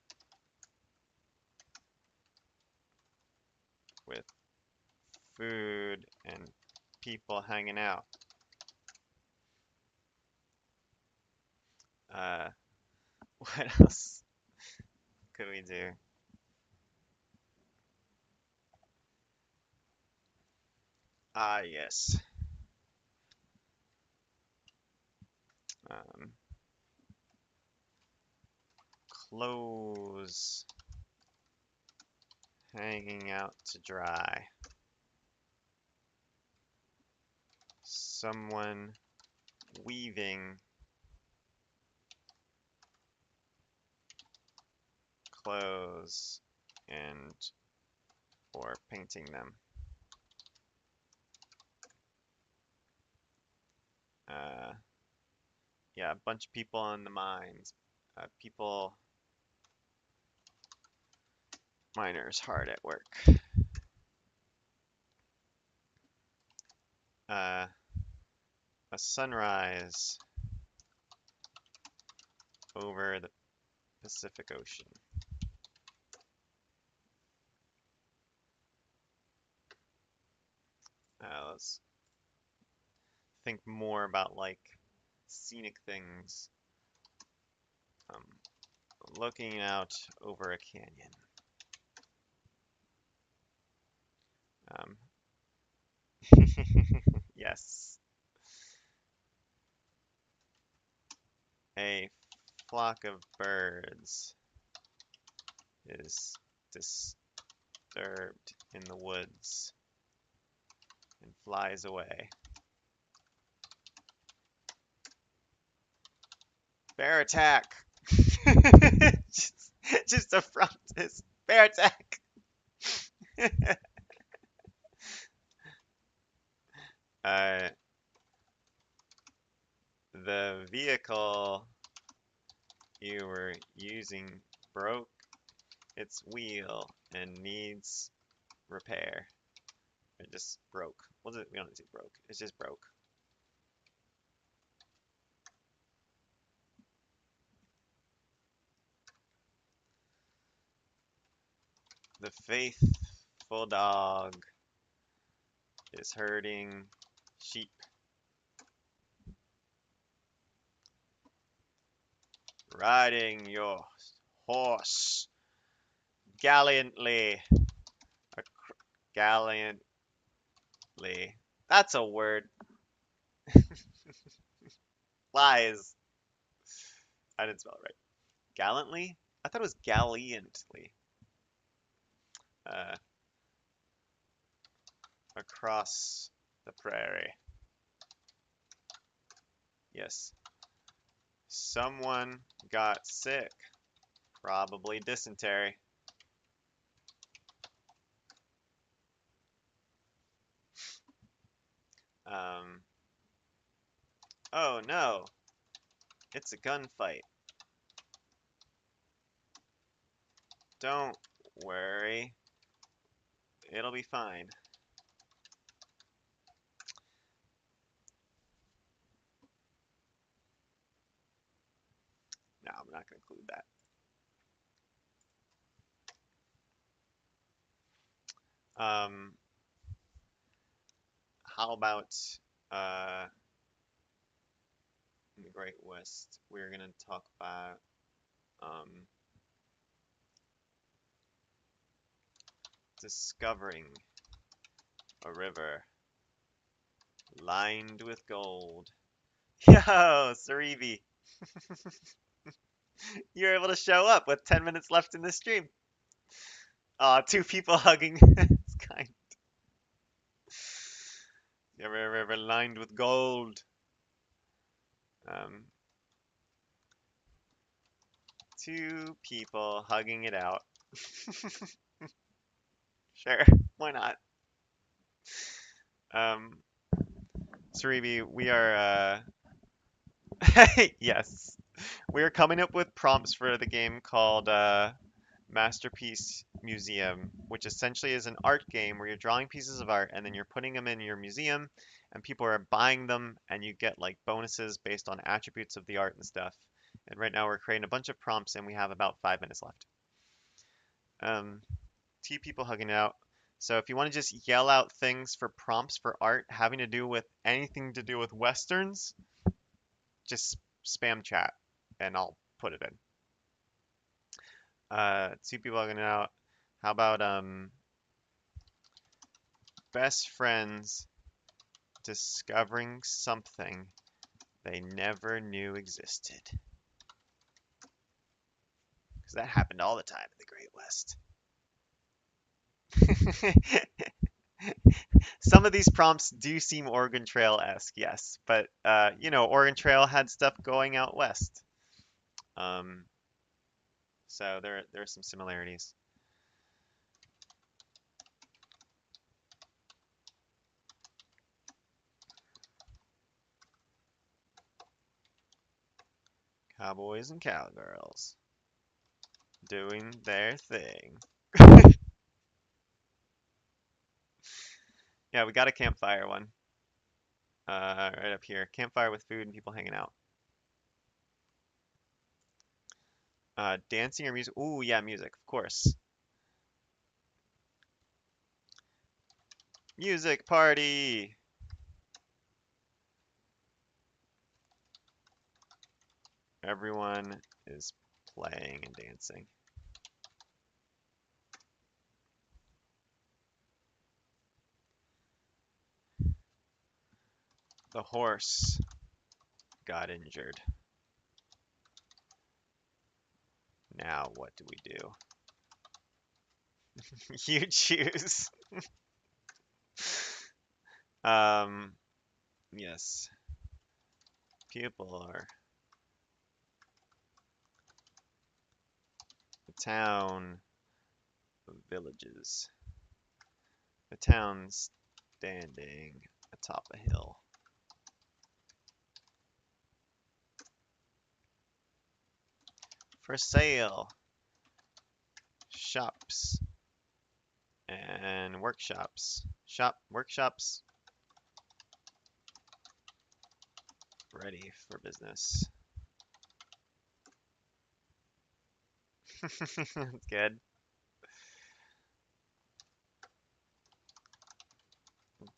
with food and people hanging out. What else could we do? Ah, yes. Um, Clothes hanging out to dry. Someone weaving clothes and or painting them. Uh, yeah, a bunch of people on the mines. Miners hard at work. Uh, a sunrise over the Pacific Ocean. Let's think more about like scenic things. Um, Looking out over a canyon. Um, yes. A flock of birds is disturbed in the woods and flies away. Bear attack! just a front is bear attack! uh, the vehicle you were using broke its wheel and needs repair. It just broke. We don't need to say broke. It's just broke. The faithful dog is herding sheep. Riding your horse gallantly. Gallantly. That's a word. Lies. I didn't spell it right. Gallantly? I thought it was gallantly. Uh, Across the prairie. Yes. Someone got sick. Probably dysentery. Um, oh no, it's a gunfight. Don't worry, it'll be fine. No, I'm not going to include that. How about uh, in the Great West, we're going to talk about discovering a river lined with gold. Yo, Saribi, you're able to show up with 10 minutes left in the stream. Aw, two people hugging. It's kind. A river lined with gold. Um, two people hugging it out. Sure, why not? Um, Saribi, we are yes. We are coming up with prompts for the game called Masterpiece Museum, which essentially is an art game where you're drawing pieces of art and then you're putting them in your museum and people are buying them and you get like bonuses based on attributes of the art and stuff. And right now we're creating a bunch of prompts and we have about 5 minutes left. Um, two people hugging out. So if you want to just yell out things for prompts for art having to do with anything to do with Westerns, just spam chat and I'll put it in. Two people hugging out. How about best friends discovering something they never knew existed? Because that happened all the time in the Great West. Some of these prompts do seem Oregon Trail-esque, yes, but you know, Oregon Trail had stuff going out west. Um, so there are some similarities. Cowboys and cowgirls doing their thing. Yeah, we got a campfire one. Right up here. Campfire with food and people hanging out. Dancing or music? Ooh, yeah, music, of course. Music party! Everyone is playing and dancing. The horse got injured. Now what do we do? You choose. Um, yes. People are the town of villages. The town's standing atop a hill. For sale. Shops and workshops. Workshops ready for business. That's good.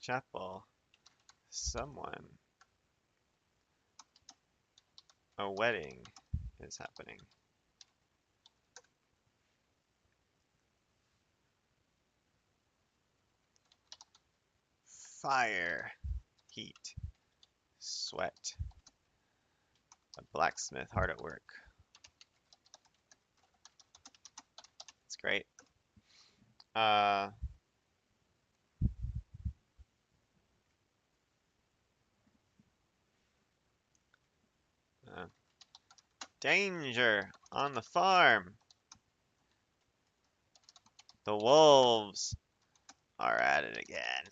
Chapel. Someone. A wedding is happening. Fire. Heat. Sweat. A blacksmith hard at work. It's great. Uh, uh, Danger on the farm. The wolves are at it again.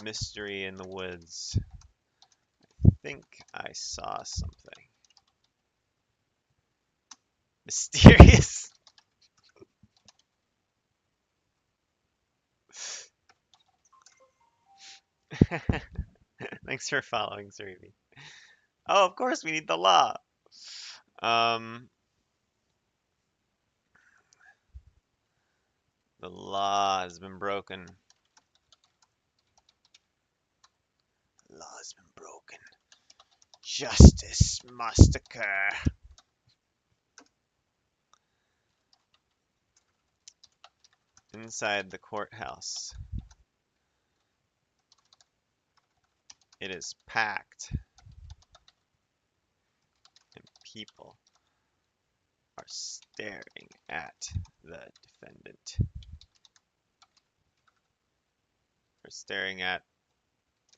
Mystery in the woods. I think I saw something. Mysterious. Thanks for following, Cerebi. Oh, of course, we need the law. Um, the law has been broken. The law has been broken. Justice must occur. Inside the courthouse, it is packed, and people are staring at the defendant. Or staring at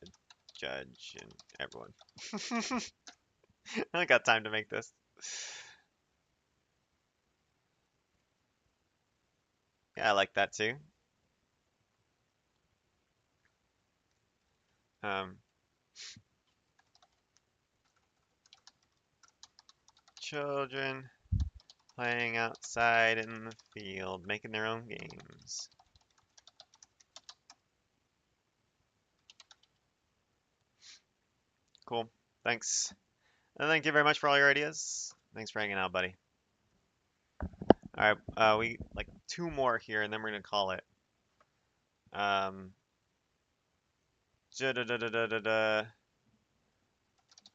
the judge and everyone. I don't got time to make this. Yeah, I like that too. Um, children playing outside in the field, making their own games. Cool. Thanks. And thank you very much for all your ideas. Thanks for hanging out, buddy. All right, we like two more here, and then we're gonna call it. Um,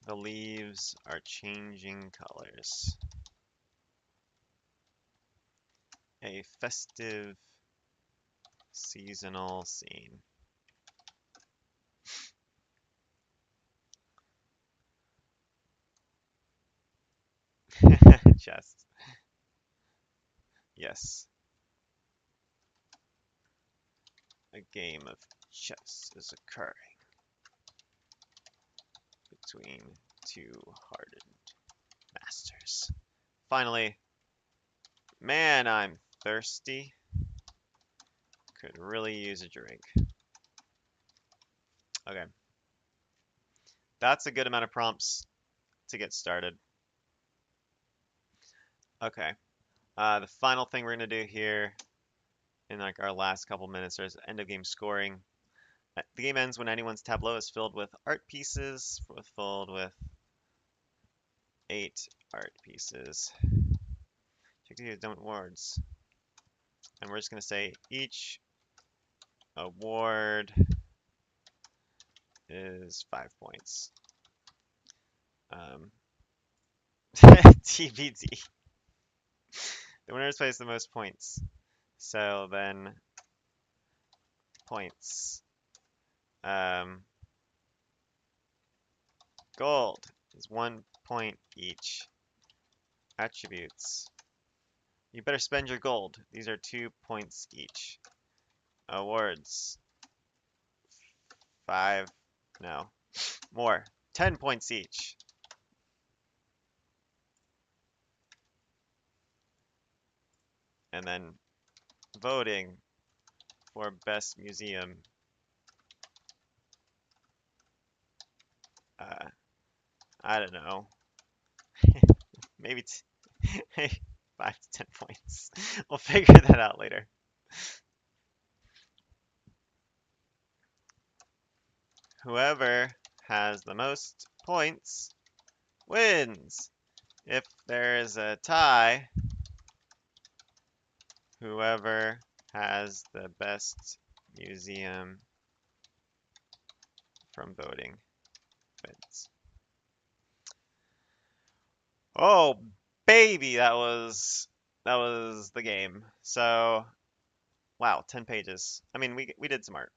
the leaves are changing colors. A festive seasonal scene. Chess. Yes. A game of chess is occurring between two hardened masters. Finally, man, I'm thirsty. Could really use a drink. Okay. That's a good amount of prompts to get started. Okay. The final thing we're going to do here in like our last couple minutes is end of game scoring. The game ends when anyone's tableau is filled with art pieces, filled with 8 art pieces. Check the awards. And we're just going to say each award is 5 points. TBD. The winner plays the most points. So then points. Gold is 1 point each. Attributes. You better spend your gold. These are 2 points each. Awards. 5. No. More. 10 points each. And then voting for best museum. I don't know. Maybe 5 to 10 points. We'll figure that out later. Whoever has the most points wins. If there is a tie, whoever has the best museum from voting wins. Oh, baby, that was the game. So, wow, 10 pages. I mean, we did some art.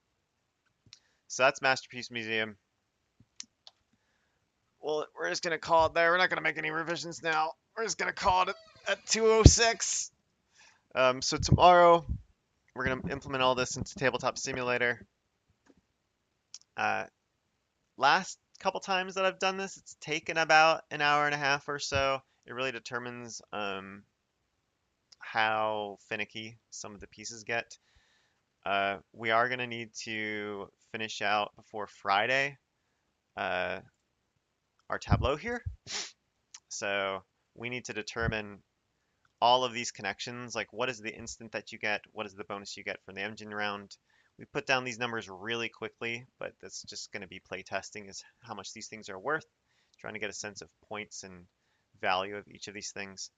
So that's Masterpiece Museum. Well, we're just gonna call it there. We're not gonna make any revisions now. We're just gonna call it at 2:06. So tomorrow we're gonna implement all this into Tabletop Simulator. Uh, Last couple times that I've done this, it's taken about an hour and a half or so. It really determines how finicky some of the pieces get. We are gonna need to finish out before Friday uh, our tableau here. So we need to determine all of these connections, like what is the instant that you get, what is the bonus you get from the engine round. We put down these numbers really quickly, but that's just going to be play testing is how much these things are worth, trying to get a sense of points and value of each of these things.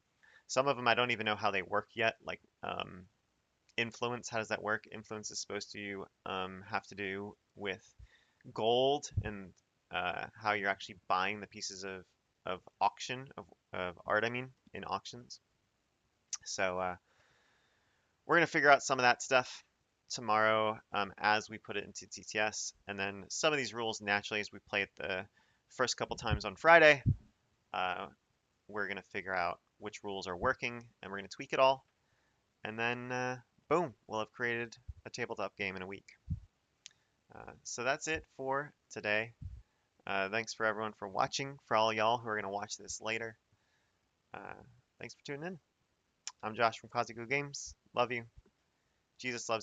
Some of them I don't even know how they work yet, like influence, how does that work? Influence is supposed to have to do with gold and how you're actually buying the pieces of auction, of art, I mean, in auctions. So we're going to figure out some of that stuff tomorrow as we put it into TTS. And then some of these rules, naturally, as we play it the first couple times on Friday, uh, we're going to figure out which rules are working and we're going to tweak it all. And then, boom, we'll have created a tabletop game in a week. So that's it for today. Thanks for everyone for watching. For all y'all who are going to watch this later, uh, thanks for tuning in. I'm Josh from Kaziku Games. Love you. Jesus loves